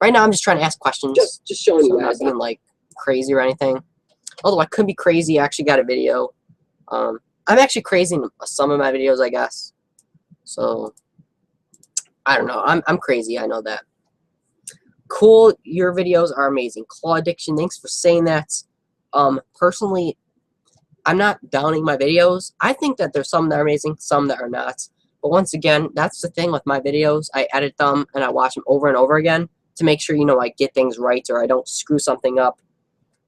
Right now, I'm just trying to ask questions. Just showing you guys, not being like crazy or anything. Although I could be crazy, I actually got a video. I'm actually crazy in some of my videos, I guess. So I don't know. I'm crazy. I know that. Cool. Your videos are amazing. Claw Addiction. Thanks for saying that. Personally, I'm not downing my videos. I think that there's some that are amazing, some that are not. But once again, that's the thing with my videos. I edit them and I watch them over and over again to make sure, I get things right or I don't screw something up.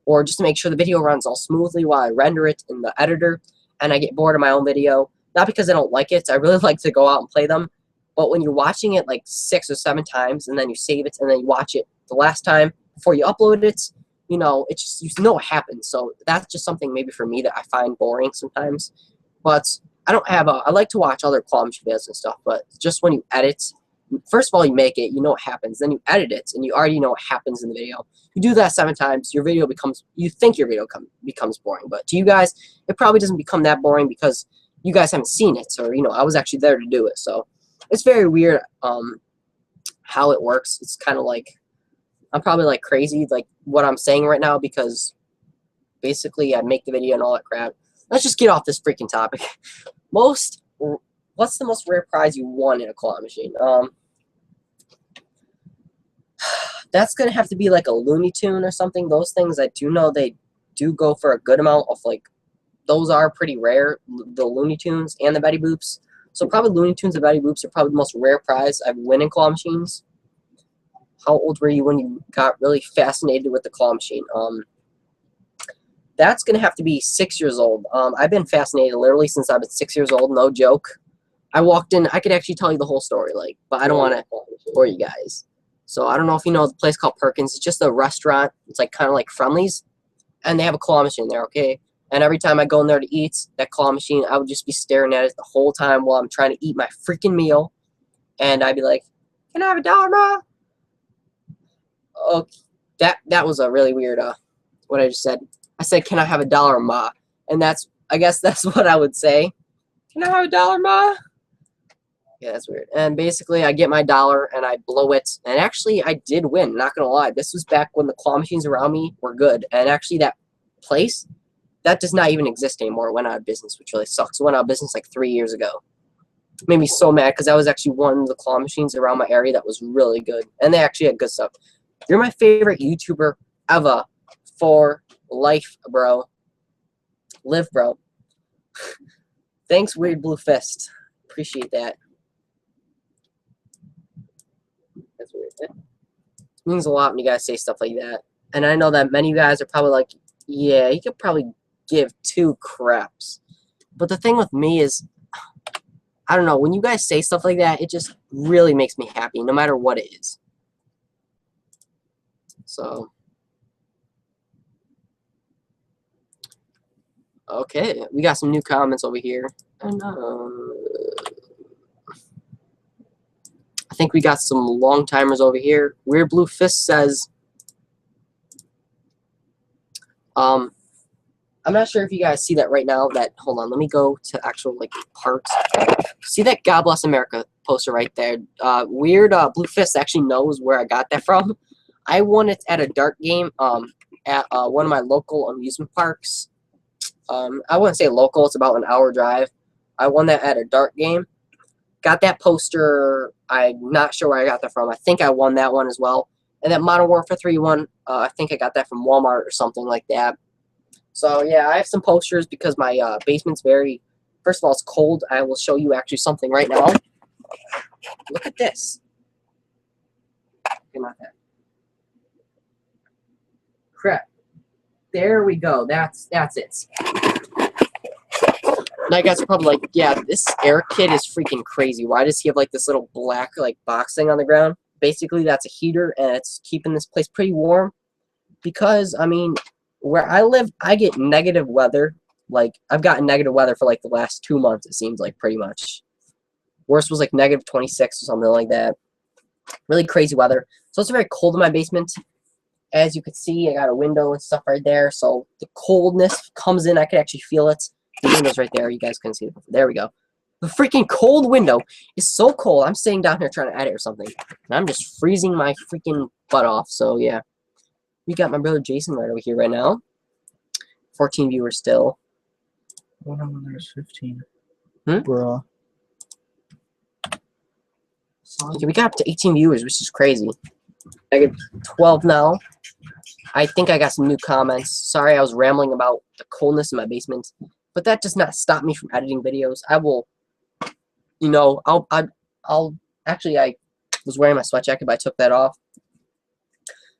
Or just to make sure the video runs all smoothly while I render it in the editor and I get bored of my own video. Not because I don't like it. I really like to go out and play them. But when you're watching it like 6 or 7 times and then you save it and then you watch it the last time before you upload it, it's just, what happens. So that's just something maybe for me that I find boring sometimes. But I don't have I like to watch other claw machine videos and stuff, but just when you edit, first of all, you make it, you know what happens. Then you edit it, and you already know what happens in the video. You do that 7 times, you think your video becomes boring. But to you guys, it probably doesn't become that boring because you guys haven't seen it, or, I was actually there to do it. So it's very weird how it works. It's kind of like, I'm probably like crazy, like what I'm saying right now, because basically I make the video and all that crap. Let's just get off this freaking topic. What's the most rare prize you won in a claw machine? That's gonna have to be like a Looney Tune or something. Those things, I do know they do go for a good amount of, like, those are pretty rare, the Looney Tunes and the Betty Boops. So probably Looney Tunes and Betty Boops are probably the most rare prize I've won in claw machines. How old were you when you got really fascinated with the claw machine? That's gonna have to be 6 years old. I've been fascinated literally since I've been 6 years old. No joke. I walked in. I could actually tell you the whole story, but I don't want to bore you guys. So I don't know if you know the place called Perkins. It's just a restaurant. It's like kind of like Friendly's, and they have a claw machine there. Okay. And every time I go in there to eat that claw machine, I would just be staring at it the whole time while I'm trying to eat my freaking meal, and I'd be like, "Can I have $1, Ma?" Oh, that was a really weird what I just said. I said, "Can I have $1, Ma?" And I guess that's what I would say. Can I have $1, Ma? Yeah, that's weird. And basically, I get my $1 and I blow it. And actually, I did win. Not gonna lie, this was back when the claw machines around me were good. And actually, that place, that does not even exist anymore. It went out of business, which really sucks. It went out of business like 3 years ago. It made me so mad because that was actually one of the claw machines around my area that was really good. And they actually had good stuff. You're my favorite YouTuber ever for life, bro. Live, bro. Thanks, Weird Blue Fist. Appreciate that. That's weird. It means a lot when you guys say stuff like that. And I know that many of you guys are probably like, yeah, you could probably give 2 craps. But the thing with me is, I don't know, when you guys say stuff like that, it just really makes me happy, no matter what it is. So, okay, we got some new comments over here. And, I think we got some long timers over here. Weird Blue Fist says, I'm not sure if you guys see that right now. Hold on, let me go to actual parts. See that God Bless America poster right there? Weird Blue Fist actually knows where I got that from. I won it at a dart game at one of my local amusement parks. I wouldn't say local, it's about an hour drive. I won that at a dart game. Got that poster. I'm not sure where I got that from. I think I won that one as well. And that Modern Warfare 3 one, I think I got that from Walmart or something like that. So yeah, I have some posters because my basement's first of all, it's cold. I will show you actually something right now. Look at this. not that. Crap. There we go. That's it. Now you guys are probably like, yeah, this air kit is freaking crazy. Why does he have like this little black like box thing on the ground? Basically, that's a heater, and it's keeping this place pretty warm. Because I mean, where I live, I get negative weather. Like I've gotten negative weather for like the last 2 months. It seems like pretty much. Worst was like negative 26 or something like that. Really crazy weather. So it's very cold in my basement. As you can see, I got a window and stuff right there. So the coldness comes in. I can actually feel it. The window's right there. You guys can see it. There we go. The freaking cold window is so cold. I'm sitting down here trying to edit or something. And I'm just freezing my freaking butt off. So yeah. We got my brother Jason right over here right now. 14 viewers still. What when there's 15? Bruh. Okay, we got up to 18 viewers, which is crazy. I get 12 now. I think I got some new comments. Sorry, I was rambling about the coldness in my basement, but that does not stop me from editing videos. I will, you know, I'll actually, I was wearing my sweat jacket, but I took that off.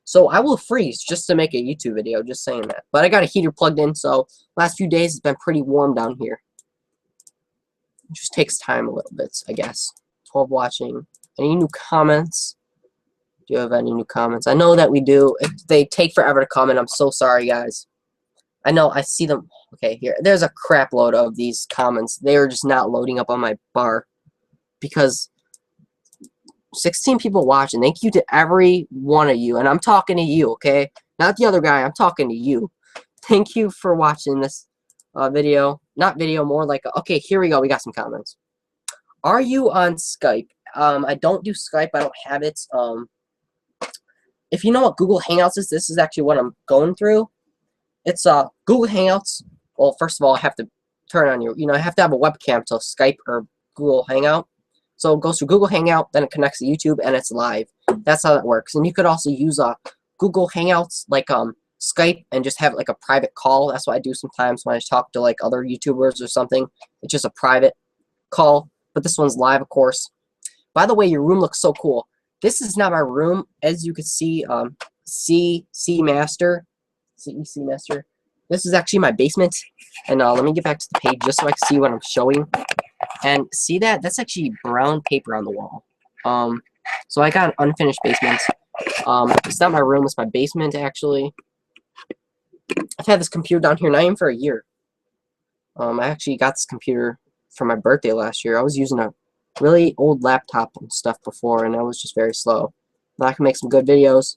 So I will freeze just to make a YouTube video, just saying that. But I got a heater plugged in, so last few days it's been pretty warm down here. It just takes time a little bit, I guess. 12 watching. Any new comments? Do you have any new comments? I know that we do. They take forever to comment. I'm so sorry, guys. I know. I see them. Okay, here. There's a crap load of these comments. They are just not loading up on my bar. Because 16 people watching. Thank you to every one of you. And I'm talking to you, okay? Not the other guy. I'm talking to you. Thank you for watching this video. Not video, more like... Okay, here we go. We got some comments. Are you on Skype? I don't do Skype. I don't have it. If you know what Google Hangouts is, this is actually what I'm going through. It's Google Hangouts. Well, first of all, I have to turn on your, I have to have a webcam to Skype or Google Hangout. So it goes through Google Hangout, then it connects to YouTube, and it's live. That's how that works. And you could also use Google Hangouts like Skype and just have like a private call. That's what I do sometimes when I talk to like other YouTubers or something. It's just a private call, but this one's live, of course. By the way, your room looks so cool. This is not my room, as you can see. C Master. This is actually my basement. And let me get back to the page just so I can see what I'm showing. And see that? That's actually brown paper on the wall. So I got an unfinished basement. It's not my room, it's my basement, actually. I've had this computer down here not even for a year. I actually got this computer for my birthday last year. I was using a really old laptop and stuff before, and I was just very slow. But I can make some good videos.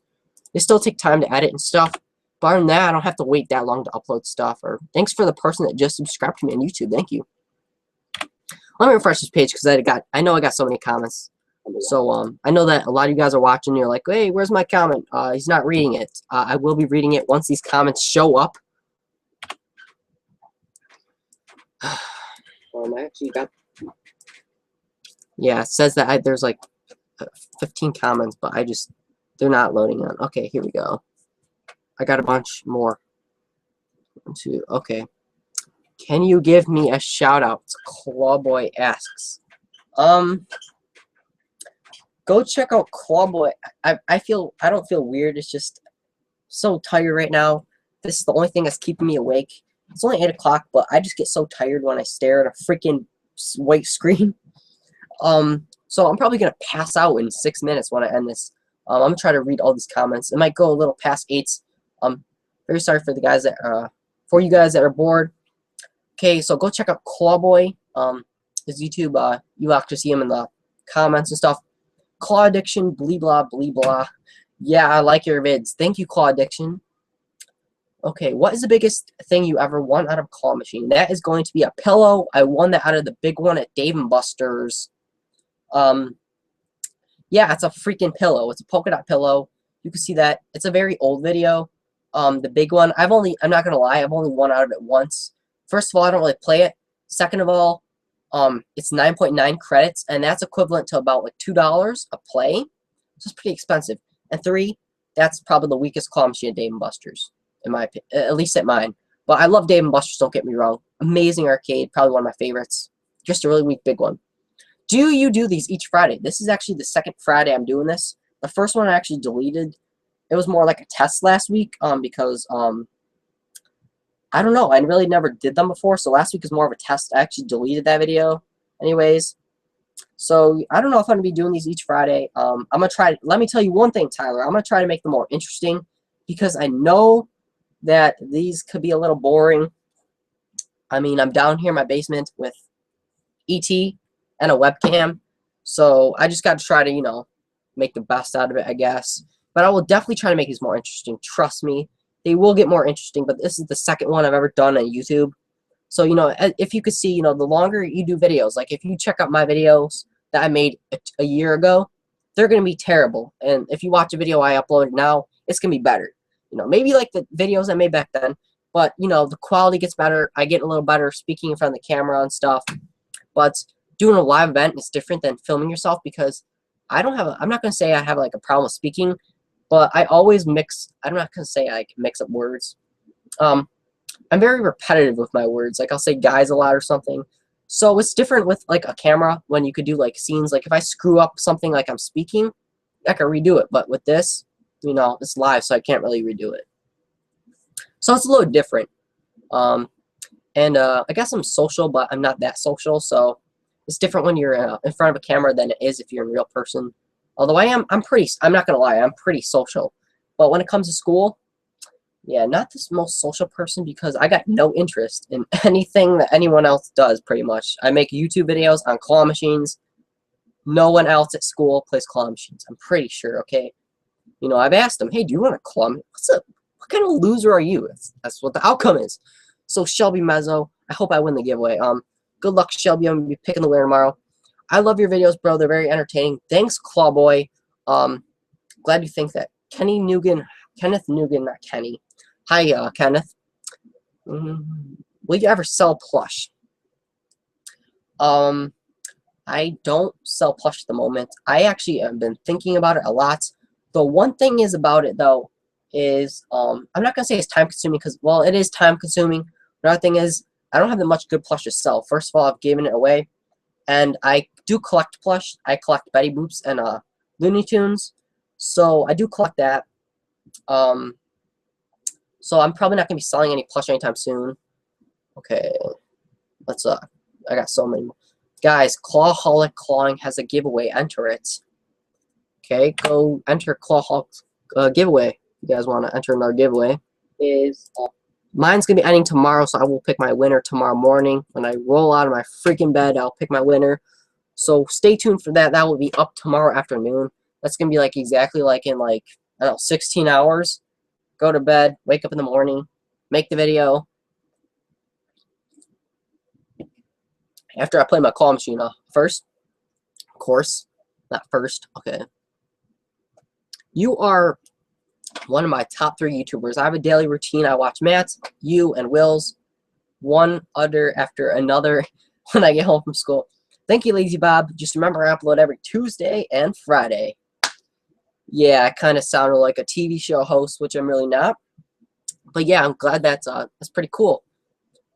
They still take time to edit and stuff. But other than that, I don't have to wait that long to upload stuff. Or thanks for the person that just subscribed to me on YouTube. Thank you. Let me refresh this page because I know I got so many comments. So I know that a lot of you guys are watching. You're like, hey, where's my comment? He's not reading it. I will be reading it once these comments show up. I actually got. Yeah, it says that there's like 15 comments, but they're not loading on. Okay, here we go. I got a bunch more. 1, 2, okay. Can you give me a shout out? Clawboy asks. Go check out Clawboy. I don't feel weird. It's just so tired right now. This is the only thing that's keeping me awake. It's only 8 o'clock, but I just get so tired when I stare at a freaking white screen. So I'm probably gonna pass out in 6 minutes when I end this. I'm gonna try to read all these comments. It might go a little past 8. Very sorry for the guys that for you guys that are bored. Okay, so go check out Clawboy. His YouTube. You actually see him in the comments and stuff. Claw Addiction, blee blah, blee blah. Yeah, I like your vids. Thank you, Claw Addiction. Okay, what is the biggest thing you ever won out of Claw Machine? That is going to be a pillow. I won that out of the big one at Dave & Buster's. Yeah, it's a freaking pillow. It's a polka dot pillow. You can see that. It's a very old video. The big one, I'm not gonna lie, I've only won out of it once. First of all, I don't really play it. Second of all, it's 9.9 credits, and that's equivalent to about like $2 a play. So it's pretty expensive. And 3, that's probably the weakest claw machine at Dave & Buster's, in my opinion, at least at mine. But I love Dave & Buster's, don't get me wrong. Amazing arcade, probably one of my favorites. Just a really weak big one. Do you do these each Friday? This is actually the second Friday I'm doing this. The first one I actually deleted. It was more like a test last week, because I don't know, I really never did them before, so last week was more of a test. I actually deleted that video. Anyways, so I don't know if I'm gonna be doing these each Friday. I'm gonna try. Let me tell you one thing, Tyler. I'm gonna try to make them more interesting because I know that these could be a little boring. I mean, I'm down here in my basement with ET and a webcam, so I just got to try to, you know, make the best out of it, I guess. But I will definitely try to make these more interesting. Trust me, they will get more interesting. But this is the second one I've ever done on YouTube. So, you know, if you could see, you know, the longer you do videos, like if you check out my videos that I made a year ago, they're going to be terrible. And if you watch a video I upload now, it's going to be better. You know, maybe like the videos I made back then, but, you know, the quality gets better. I get a little better speaking in front of the camera and stuff. But doing a live event is different than filming yourself because I'm not going to say I have like a problem with speaking, but I always mix, I'm not going to say I can mix up words. I'm very repetitive with my words. Like I'll say guys a lot or something. So it's different with like a camera when you could do like scenes. Like if I screw up something like I'm speaking, I can redo it. But with this, you know, it's live, so I can't really redo it. So it's a little different. I guess I'm social, but I'm not that social. So it's different when you're in front of a camera than it is if you're a real person. Although I'm not gonna lie, I'm pretty social. But when it comes to school, yeah, not the most social person because I got no interest in anything that anyone else does, pretty much. I make YouTube videos on claw machines. No one else at school plays claw machines. I'm pretty sure, okay? You know, I've asked them, hey, do you want a claw machine? What kind of loser are you? That's what the outcome is. So, Shelby Mezzo, I hope I win the giveaway. Good luck, Shelby. I'm going to be picking the winner tomorrow. I love your videos, bro. They're very entertaining. Thanks, Claw Boy. Glad you think that. Kenneth Nugan, not Kenny. Hi, Kenneth. Will you ever sell plush? I don't sell plush at the moment. I actually have been thinking about it a lot. The one thing is about it, though, is I'm not going to say it's time-consuming because, well, it is time-consuming. Another thing is I don't have that much good plush to sell. First of all, I've given it away. And I do collect plush. I collect Betty Boops and Looney Tunes. So I do collect that. So I'm probably not going to be selling any plush anytime soon. Okay. Let's, I got so many. Guys, Clawholic Clawing has a giveaway. Enter it. Okay, go enter Clawholic giveaway. If you guys want to enter another giveaway. Mine's going to be ending tomorrow, so I will pick my winner tomorrow morning. When I roll out of my freaking bed, I'll pick my winner. So stay tuned for that. That will be up tomorrow afternoon. That's going to be like exactly like in like, I don't know, 16 hours. Go to bed, wake up in the morning, make the video. After I play my claw machine first, of course, not first, okay. You are one of my top 3 YouTubers. I have a daily routine. I watch Matt's, you, and Will's, one other after another when I get home from school. Thank you, Lazy Bob. Just remember I upload every Tuesday and Friday. Yeah, I kind of sounded like a TV show host, which I'm really not. But yeah, I'm glad that's pretty cool.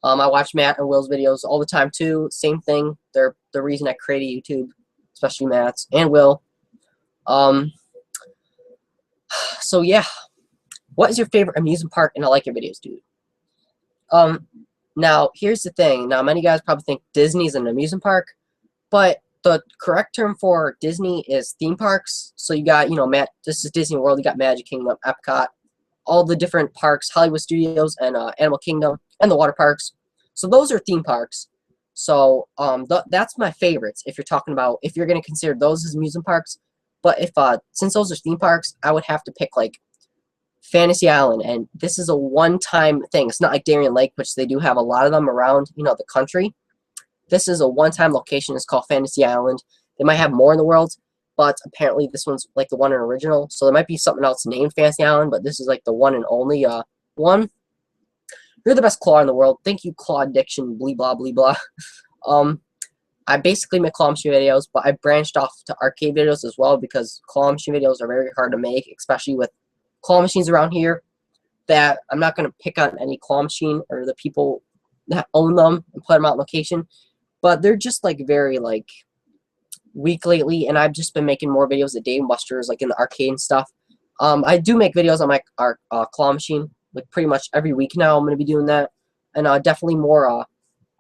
I watch Matt and Will's videos all the time too. Same thing. They're the reason I created YouTube, especially Matt's and Will. So yeah, what is your favorite amusement park? And I like your videos, dude. Now here's the thing. Now many guys probably think Disney's an amusement park, but the correct term for Disney is theme parks. So you got, you know, this is Disney World. You got Magic Kingdom, Epcot, all the different parks, Hollywood Studios, and Animal Kingdom, and the water parks. So those are theme parks. So that's my favorites. If you're talking about, if you're going to consider those as amusement parks. But if since those are theme parks, I would have to pick like Fantasy Island, and this is a one-time thing. It's not like Darien Lake, which they do have a lot of them around, you know, the country. This is a one-time location. It's called Fantasy Island. They might have more in the world, but apparently this one's like the one in original. So there might be something else named Fantasy Island, but this is like the one and only one. You're the best claw in the world. Thank you, Claw Addiction, blee blah, blee blah. I basically make claw machine videos, but I branched off to arcade videos as well because claw machine videos are very hard to make, especially with claw machines around here. That I'm not going to pick on any claw machine or the people that own them and put them out on location, but they're just like very like week lately, and I've just been making more videos at Dave & Buster's, like in the arcade and stuff. I do make videos on my claw machine, like pretty much every week now. I'm gonna be doing that, and definitely more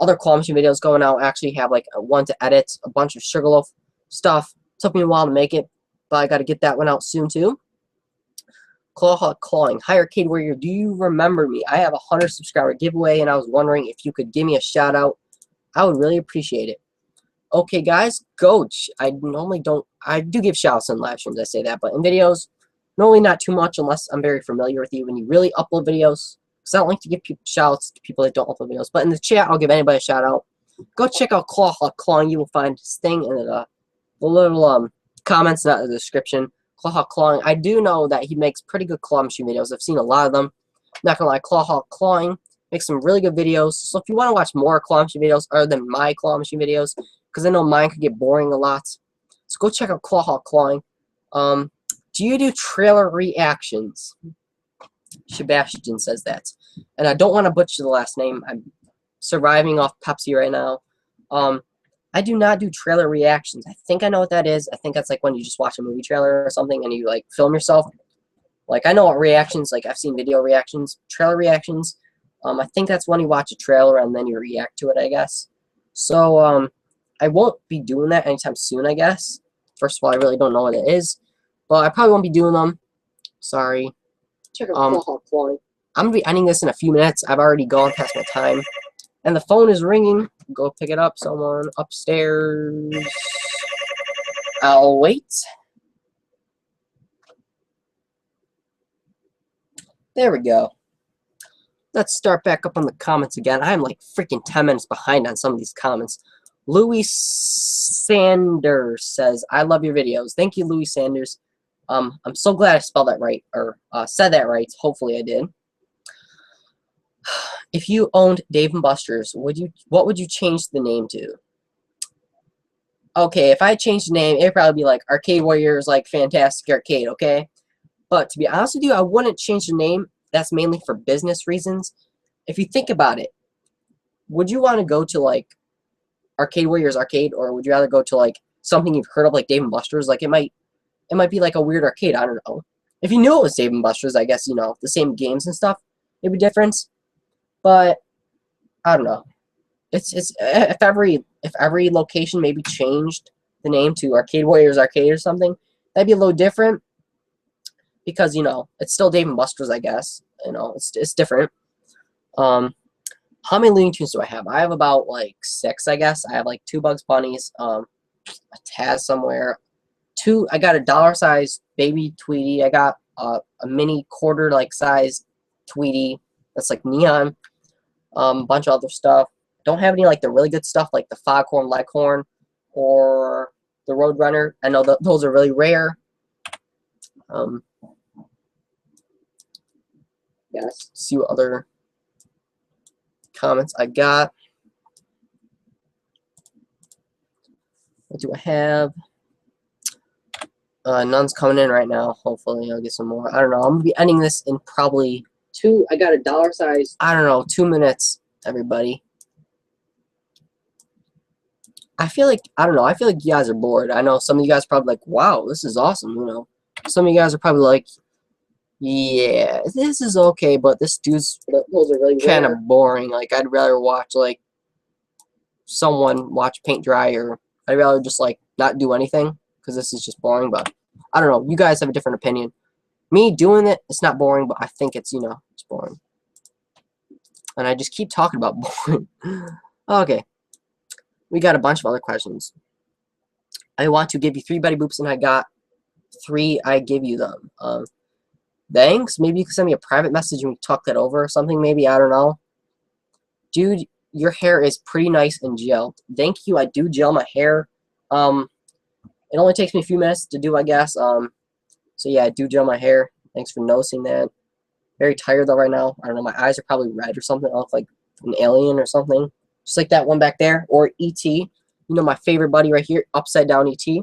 other claw machine videos going out. I actually have like one to edit, a bunch of Sugarloaf stuff. Took me a while to make it, but I got to get that one out soon too. Clawing. Hi Arcade Warrior, do you remember me? I have a 100 subscriber giveaway, and I was wondering if you could give me a shout out. I would really appreciate it. Okay, guys, go. I normally don't. I do give shout outs in live streams. I say that, but in videos, normally not too much unless I'm very familiar with you. When you really upload videos, because I don't like to give shout outs to people that don't upload videos. But in the chat, I'll give anybody a shout out. Go check out Clawing. You will find his thing in the little comments, not in the description. Clawing. I do know that he makes pretty good claw machine videos. I've seen a lot of them. Not gonna lie, Clawing makes some really good videos. So if you want to watch more claw machine videos other than my claw machine videos, because I know mine could get boring a lot, so go check out Clawing. Do you do trailer reactions? Sebastian says that, and I don't want to butcher the last name. I'm surviving off Pepsi right now. I do not do trailer reactions. I think I know what that is. I think that's like when you just watch a movie trailer or something and you like film yourself. Like I know what reactions, like I've seen video reactions, trailer reactions. I think that's when you watch a trailer and then you react to it, I guess. So I won't be doing that anytime soon, I guess. First of all, I really don't know what it is, but I probably won't be doing them. Sorry. Check out I'm gonna be ending this in a few minutes. I've already gone past my time. And the phone is ringing. Go pick it up. Someone upstairs. I'll wait. There we go. Let's start back up on the comments again. I'm like freaking 10 minutes behind on some of these comments. Louis Sanders says, I love your videos. Thank you, Louis Sanders. I'm so glad I spelled that right, or said that right. Hopefully I did. If you owned Dave & Buster's, what would you change the name to? Okay, if I changed the name, it'd probably be like Arcade Warriors, like Fantastic Arcade, okay? But to be honest with you, I wouldn't change the name. That's mainly for business reasons. If you think about it, would you want to go to like Arcade Warriors Arcade, or would you rather go to like something you've heard of like Dave & Buster's? Like it might be like a weird arcade, I don't know. If you knew it was Dave & Buster's, I guess, you know, the same games and stuff, it'd be different. But I don't know. It's if every location maybe changed the name to Arcade Warriors Arcade or something, that'd be a little different. Because you know it's still Dave & Buster's, I guess. You know it's different. How many Looney Tunes do I have? I have about like 6, I guess. I have like 2 Bugs Bunnies, a Taz somewhere. I got a dollar size baby Tweety. I got a mini quarter like size Tweety that's like neon. Bunch of other stuff. Don't have any like the really good stuff like the Foghorn Leghorn or the Roadrunner. I know those are really rare. Yes. See what other comments I got. What do I have? None's coming in right now. Hopefully I'll get some more. I don't know. I'm gonna be ending this in probably 2. I got a dollar size. I don't know. 2 minutes, everybody. I feel like you guys are bored. I know some of you guys are probably like, wow, this is awesome. You know, some of you guys are probably like, yeah, this is okay, but this dude's really kind of boring. Like I'd rather watch like someone watch paint dry, or I'd rather just like not do anything because this is just boring. But I don't know. You guys have a different opinion. Me doing it, it's not boring, but I think it's, you know, it's boring. And I just keep talking about boring. Okay. We got a bunch of other questions. I want to give you 3 Betty Boops, and I got 3. I give you them. Thanks. Maybe you can send me a private message and we talk that over or something. Maybe, I don't know. Dude, your hair is pretty nice and gelled. Thank you. I do gel my hair. It only takes me a few minutes to do, I guess. So yeah, I do gel my hair. Thanks for noticing that. Very tired though right now. I don't know. My eyes are probably red or something. I look like an alien or something. Just like that one back there, or E.T. You know, my favorite buddy right here, upside down E.T.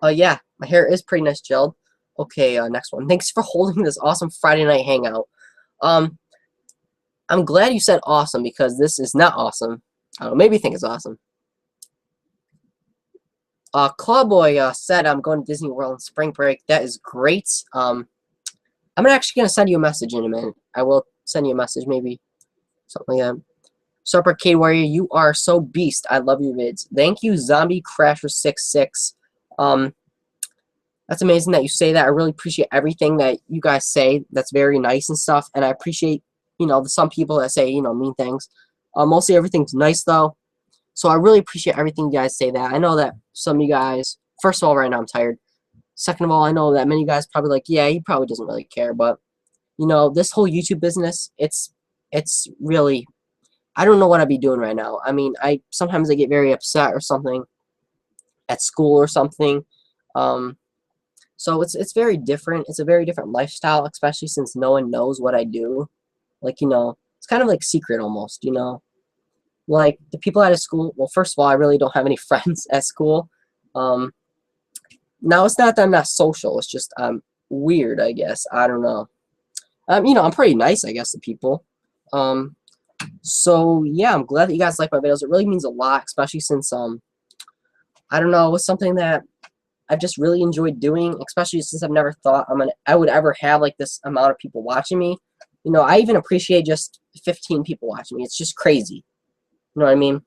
Yeah, my hair is pretty nice gelled. Okay, next one. Thanks for holding this awesome Friday night hangout. I'm glad you said awesome because this is not awesome. I don't know, maybe you think it's awesome. Clawboy said I'm going to Disney World on spring break. That is great. I'm actually gonna send you a message in a minute. I will send you a message, maybe something like that. Super Arcade Warrior, you are so beast. I love your vids. Thank you, Zombie Crasher 66. That's amazing that you say that. I really appreciate everything that you guys say. That's very nice and stuff. And I appreciate, you know, some people that say, you know, mean things. Mostly everything's nice though. So I really appreciate everything you guys say that. I know that some of you guys, first of all, right now I'm tired. Second of all, I know that many of you guys probably like, yeah, he probably doesn't really care. But, you know, this whole YouTube business, it's really, I don't know what I'd be doing right now. I mean, sometimes I get very upset or something at school or something. So it's very different. It's a very different lifestyle, especially since no one knows what I do. Like, you know, it's kind of like secret almost, you know. Like, the people at a school, well, first of all, I really don't have any friends at school. Now, it's not that I'm not social. It's just I'm weird, I guess. I don't know. You know, I'm pretty nice, I guess, to people. So, yeah, I'm glad that you guys like my videos. It really means a lot, especially since, I don't know, it's something that I've just really enjoyed doing, especially since I've never thought I would ever have, like, this amount of people watching me. You know, I even appreciate just 15 people watching me. It's just crazy. You know what I mean?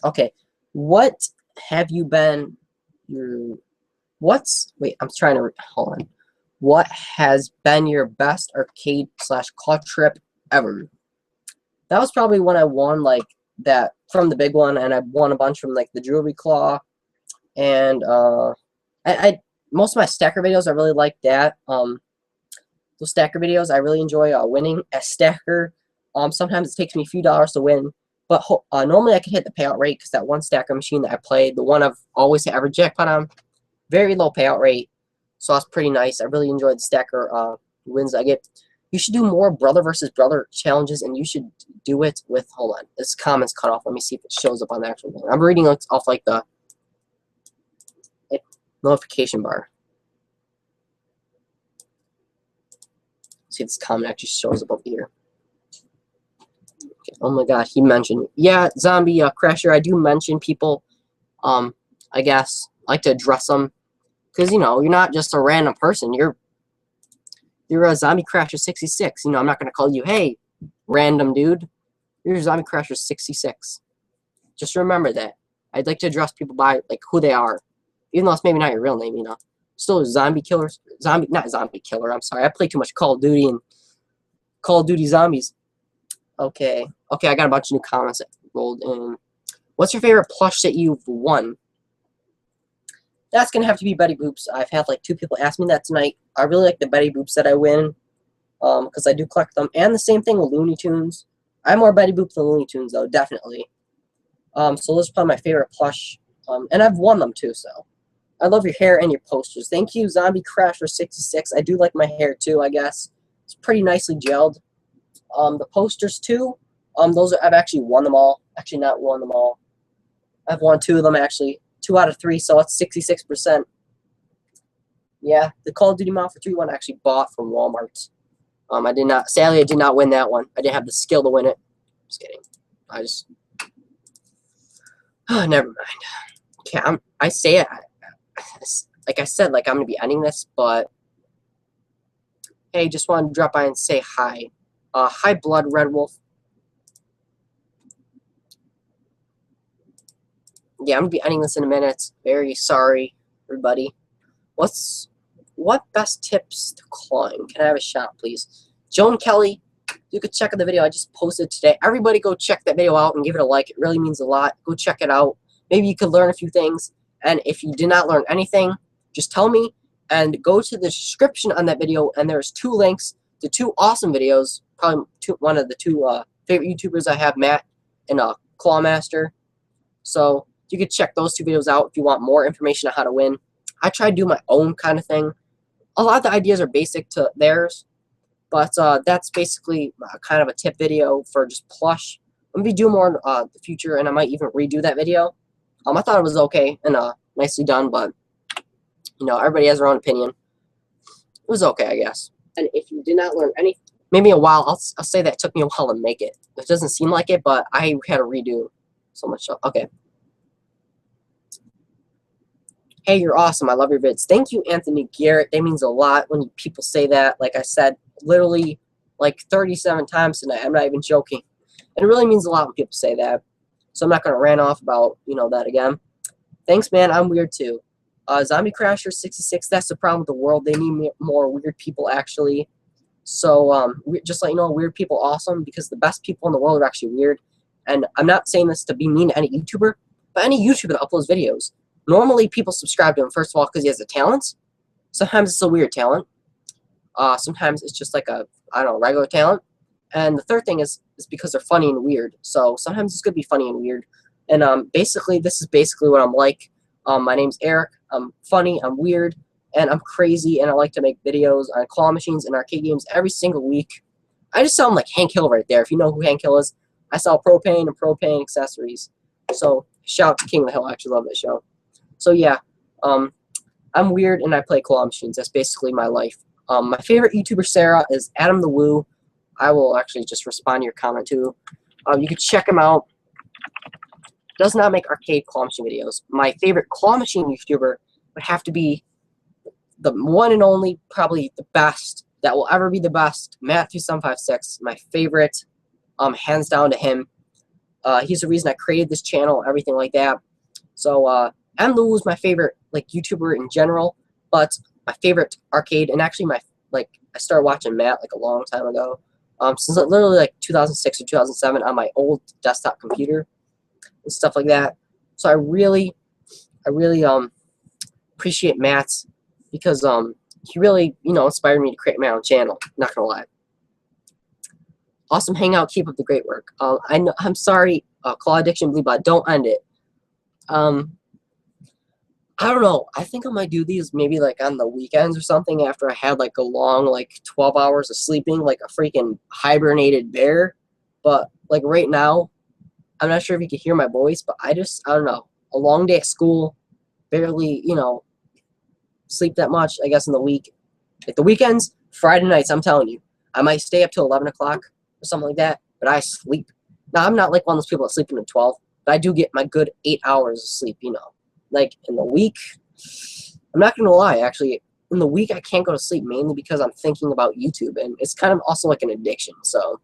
Okay. What have you been wait, I'm trying to hold on. What has been your best arcade/club trip ever? That was probably when I won like that from the big one, and I won a bunch from like the Jewelry Claw, and I most of my stacker videos I really like that. Those stacker videos I really enjoy winning as stacker. Sometimes it takes me a few dollars to win, but normally I can hit the payout rate because that one stacker machine that I played, the one I've always ever jackpot on, very low payout rate, so that's pretty nice. I really enjoyed the stacker wins I get. You should do more brother versus brother challenges, and you should do it with, hold on, this comment's cut off. Let me see if it shows up on the actual thing. I'm reading it off like the notification bar. See if this comment actually shows up over here. Okay. Oh my god, he mentioned, yeah, Zombie Crasher, I do mention people, I guess, I like to address them, because, you know, you're not just a random person, you're a Zombie Crasher 66. You know, I'm not going to call you, hey, random dude. You're Zombie Crasher 66. Just remember that. I'd like to address people by, like, who they are. Even though it's maybe not your real name, you know. Still Zombie Killer. Not Zombie Killer, I'm sorry. I play too much Call of Duty and Call of Duty Zombies. Okay. Okay, I got a bunch of new comments that rolled in. What's your favorite plush that you've won? That's going to have to be Betty Boops. I've had like 2 people ask me that tonight. I really like the Betty Boops that I win, because I do collect them. And the same thing with Looney Tunes. I'm more Betty Boops than Looney Tunes, though, definitely. So this is probably my favorite plush. And I've won them, too, so. I love your hair and your posters. Thank you, Zombie Crasher 66. I do like my hair, too, I guess. It's pretty nicely gelled. The posters, too, I've actually won them all. Actually, not won them all. I've won 2 of them, actually. 2 out of 3, so that's 66%. Yeah, the Call of Duty Modern Warfare 3 one I actually bought from Walmart. Sadly, I did not win that one. I didn't have the skill to win it. Just kidding. Oh, never mind. Okay, I say it, like I said, like I'm going to be ending this, but hey, just wanted to drop by and say hi. Hi, Blood Red Wolf. Yeah, I'm going to be ending this in a minute. Very sorry, everybody. What best tips to clawing? Can I have a shot, please? Joan Kelly, you could check out the video I just posted today. Everybody go check that video out and give it a like. It really means a lot. Go check it out. Maybe you could learn a few things. And if you did not learn anything, just tell me. And go to the description on that video, and there's 2 links to 2 awesome videos. Probably one of the 2 favorite YouTubers I have, Matt and Clawmaster. So you could check those 2 videos out if you want more information on how to win. I try to do my own kind of thing. A lot of the ideas are basic to theirs, but that's basically kind of a tip video for just plush. I'm going to be doing more in the future, and I might even redo that video. I thought it was okay and nicely done, but, you know, everybody has their own opinion. It was okay, I guess. And if you did not learn anything, maybe a while, I'll say that it took me a while to make it. It doesn't seem like it, but I had to redo so much stuff. Okay. hey, you're awesome. I love your vids. Thank you, Anthony Garrett. That means a lot when people say that. Like I said, literally like 37 times tonight. I'm not even joking. And it really means a lot when people say that. So I'm not going to rant off about, that again. Thanks, man. I'm weird too. Zombie Crasher 66. That's the problem with the world. They need more weird people, actually. So just let you know, weird people are awesome because the best people in the world are actually weird. And I'm not saying this to be mean to any YouTuber, but any YouTuber that uploads videos. Normally, people subscribe to him, first of all, because he has a talent. Sometimes it's a weird talent. Sometimes it's just like a, I don't know, regular talent. And the third thing is because they're funny and weird. So sometimes it's going to be funny and weird. And basically, this is basically what I'm like. My name's Eric. I'm funny, I'm weird, and I'm crazy, and I like to make videos on claw machines and arcade games every single week. I just sound like Hank Hill right there. If you know who Hank Hill is, I sell propane and propane accessories. So shout out to King of the Hill. I actually love that show. So yeah, I'm weird and I play claw machines. That's basically my life. My favorite YouTuber, Sarah, is Adam the Woo. I will actually just respond to your comment too. You can check him out. Does not make arcade claw machine videos. My favorite claw machine YouTuber would have to be the one and only, probably the best, that will ever be the best, Matthew756. My favorite, hands down to him. He's the reason I created this channel, everything like that. So, M. Lou is my favorite, like, YouTuber in general, but my favorite arcade, and actually I started watching Matt, like, a long time ago, since literally, like, 2006 or 2007 on my old desktop computer and stuff like that. So I really appreciate Matt's, because, he really, inspired me to create my own channel, not gonna lie. Awesome Hangout, keep up the great work. I'm sorry, Claw Addiction Blue Bot, don't end it. I don't know. I think I might do these maybe like on the weekends or something after I had like a long, like 12 hours of sleeping like a freaking hibernated bear. But like right now, I'm not sure if you can hear my voice, but I don't know. A long day at school, barely, sleep that much, I guess, in the week. Like the weekends, Friday nights, I'm telling you, I might stay up till 11 o'clock or something like that, but I sleep. Now, I'm not like one of those people that sleep until 12, but I do get my good 8 hours of sleep, Like, in the week, I'm not going to lie, actually, in the week I can't go to sleep mainly because I'm thinking about YouTube, and it's kind of also like an addiction, so,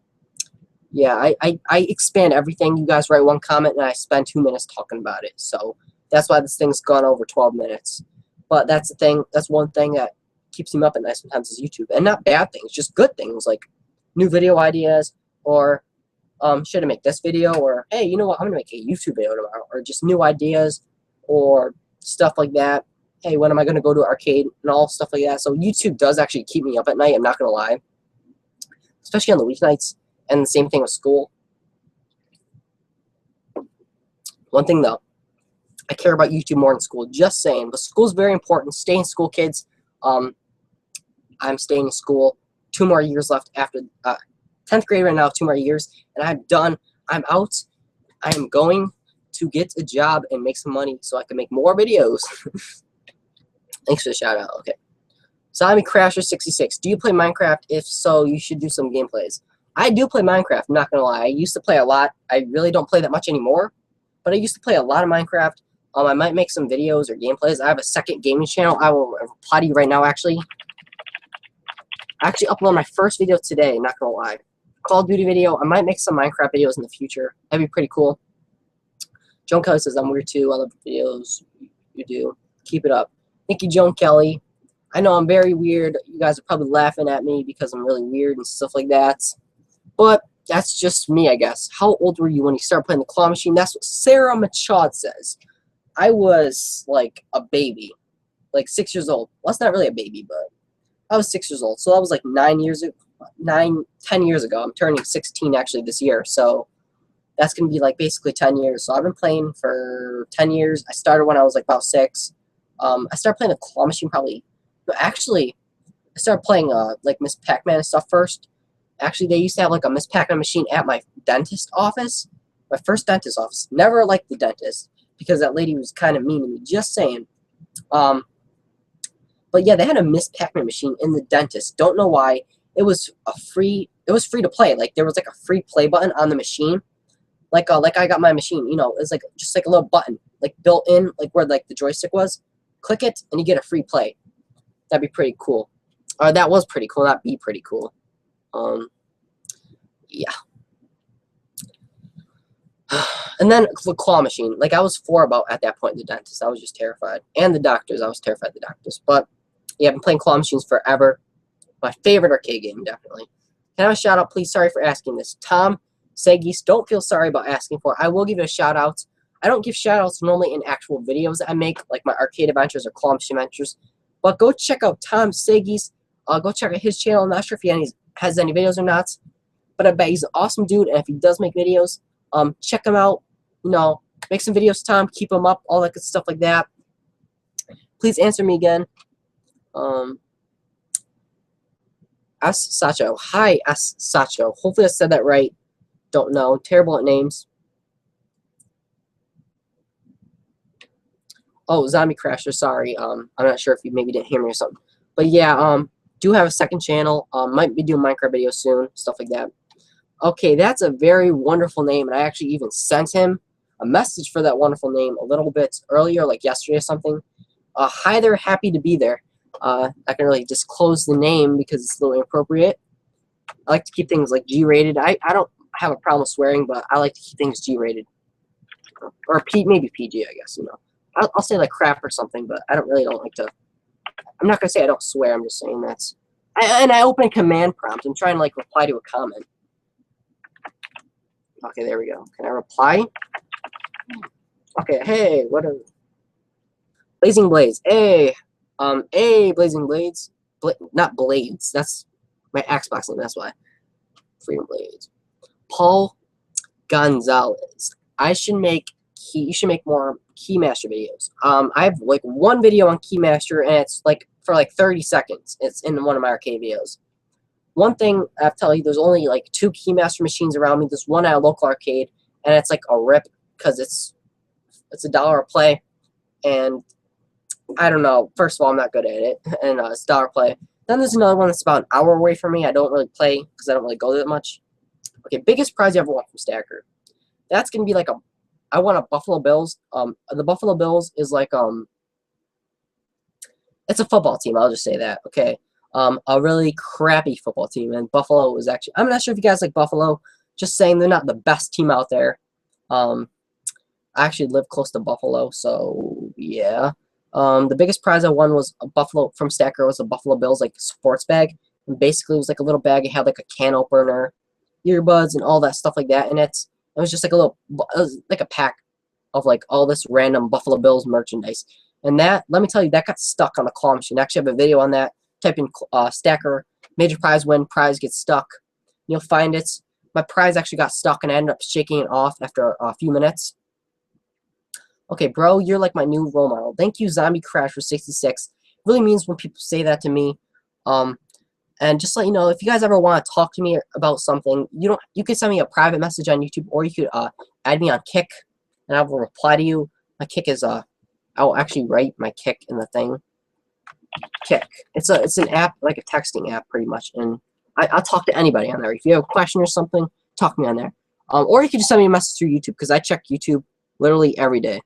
yeah, I expand everything. You guys write one comment, and I spend 2 minutes talking about it, so that's why this thing's gone over 12 minutes. But that's the thing, that's one thing that keeps me up at night sometimes is YouTube, and not bad things, just good things, like new video ideas, or, should I make this video, or, hey, you know what, I'm going to make a YouTube video tomorrow, or just new ideas, or stuff like that. Hey, when am I going to go to arcade and all stuff like that. So YouTube does actually keep me up at night, I'm not going to lie. Especially on the weeknights. And the same thing with school. One thing though, I care about YouTube more than school. Just saying. But school's very important. Stay in school, kids. I'm staying in school. 2 more years left after 10th grade right now, 2 more years. And I'm done. I'm out. I am going to get a job and make some money so I can make more videos. Thanks for the shout out. Okay. Zombie Crasher 66. Do you play Minecraft? If so, you should do some gameplays. I do play Minecraft, I'm not gonna lie. I used to play a lot. I really don't play that much anymore. But I used to play a lot of Minecraft. I might make some videos or gameplays. I have a second gaming channel. I will reply to you right now, actually. I actually uploaded my first video today, not gonna lie. Call of Duty video. I might make some Minecraft videos in the future. That'd be pretty cool. Joan Kelly says, I'm weird too. I love the videos you do. Keep it up. Thank you, Joan Kelly. I know I'm very weird. You guys are probably laughing at me because I'm really weird and stuff like that. But that's just me, I guess. How old were you when you started playing the claw machine? That's what Sarah Machad says. I was like a baby. Like 6 years old. Well, that's not really a baby, but I was 6 years old. So that was like 10 years ago. I'm turning 16 actually this year. So that's going to be like basically 10 years. So I've been playing for 10 years. I started when I was like about 6. I started playing the claw machine probably. But actually, I started playing like Miss Pac-Man and stuff first. Actually, they used to have like a Miss Pac-Man machine at my dentist office. My first dentist office. Never liked the dentist because that lady was kind of mean to me. Just saying. But yeah, they had a Miss Pac-Man machine in the dentist. Don't know why. It was free to play. Like there was like a free play button on the machine. Like I got my machine, it's like just like a little button, like built in, like where like the joystick was. click it, and you get a free play. That'd be pretty cool. Or that was pretty cool, not be pretty cool. Yeah. And then the claw machine. Like, I was 4 about at that point in the dentist. I was just terrified. And the doctors. I was terrified of the doctors. But, yeah, I've been playing claw machines forever. My favorite arcade game, definitely. Can I have a shout out, please? Sorry for asking this. Tom Segis, don't feel sorry about asking for it. I will give you a shout out. I don't give shout outs normally in actual videos that I make, like my arcade adventures or claw machine adventures. But go check out Tom Segis. Go check out his channel. I'm not sure if he has any videos or not. But I bet he's an awesome dude. And if he does make videos, check him out. You know, make some videos, Tom. Keep them up. All that good stuff like that. Please answer me again. S. Sacho. Hi, S. Sacho. Hopefully I said that right. Don't know. Terrible at names. Oh, Zombie Crasher. Sorry. I'm not sure if you maybe didn't hear me or something. But yeah, do have a second channel. Might be doing Minecraft videos soon. Stuff like that. Okay, that's a very wonderful name. And I actually even sent him a message for that wonderful name a little bit earlier, like yesterday or something. Hi there. Happy to be there. I can really disclose the name because it's a little inappropriate. I like to keep things like G-rated. I don't have a problem with swearing, but I like to keep things G-rated. Or maybe PG, I guess, you know. I'll say like crap or something, but I don't like to. I'm not gonna say I don't swear. I'm just saying that's. And I open a command prompt. I'm trying to like reply to a comment. Okay, there we go. Can I reply? Okay, hey, what are Blazing Blades? Hey, Blazing Blades. Not Blades. That's my Xbox name. That's why. Freedom Blades. Paul Gonzalez. You should make more Keymaster videos. I have like one video on Keymaster, and it's like for like 30 seconds. It's in one of my arcade videos. One thing I have to tell you, there's only like 2 Keymaster machines around me. There's one at a local arcade, and it's like a rip because it's $1 a play, and I don't know. First of all, I'm not good at it, and it's $1 a play. Then there's another one that's about an hour away from me. I don't really play because I don't really go there that much. Okay, biggest prize you ever won from Stacker. That's gonna be like I won a Buffalo Bills. The Buffalo Bills is like it's a football team. I'll just say that. Okay. A really crappy football team, and Buffalo was actually. I'm not sure if you guys like Buffalo. Just saying, they're not the best team out there. I actually live close to Buffalo, so yeah. The biggest prize I won was a Buffalo from Stacker. Was a Buffalo Bills like sports bag, and basically it was like a little bag. It had like a can opener, earbuds, and all that stuff like that. And it was just like it was like a pack of like all this random Buffalo Bills merchandise. And that, let me tell you, that got stuck on the claw machine. I actually have a video on that. Type in Stacker, major prize win, prize gets stuck. You'll find it. My prize actually got stuck, and I ended up shaking it off after a few minutes. Okay, bro, you're like my new role model. Thank you, Zombie Crash for 66. It really means when people say that to me. And just let you know, if you guys ever want to talk to me about something, you can send me a private message on YouTube, or you could add me on Kick, and I will reply to you. My Kick is I'll actually write my Kick in the thing. Kick. It's an app, like a texting app, pretty much, and I'll talk to anybody on there. If you have a question or something, talk to me on there. Or you can just send me a message through YouTube, because I check YouTube literally every day.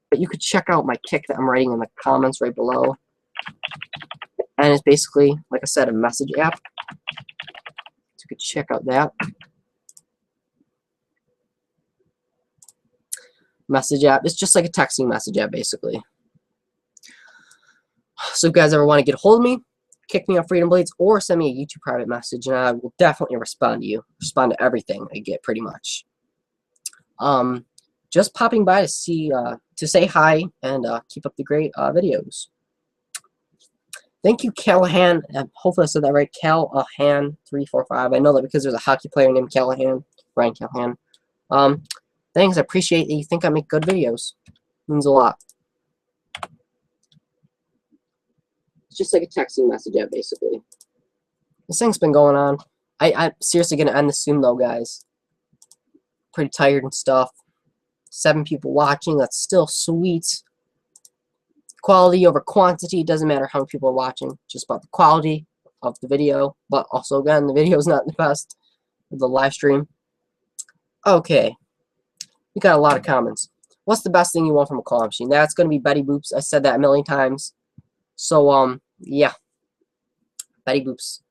But you could check out my Kick that I'm writing in the comments right below. And it's basically, like I said, a message app. So you could check out that. Message app. It's just like a texting message app, basically. So if you guys ever want to get a hold of me, kick me on Freedom Blades, or send me a YouTube private message, and I will definitely respond to you. Respond to everything I get, pretty much. Just popping by to say hi and keep up the great videos. Thank you, Callahan. Hopefully I said that right. Callahan345. I know that because there's a hockey player named Callahan, Ryan Callahan. Thanks. I appreciate that you think I make good videos. It means a lot. It's just like a texting message app, basically. This thing's been going on. I'm seriously gonna end this soon, though, guys. Pretty tired and stuff. 7 people watching. That's still sweet. Quality over quantity. Doesn't matter how many people are watching. Just about the quality of the video. But also, again, the video is not the best. The live stream. Okay. We got a lot of comments. what's the best thing you want from a claw machine? That's gonna be Betty Boops. I said that a million times. So yeah, Betty Boops.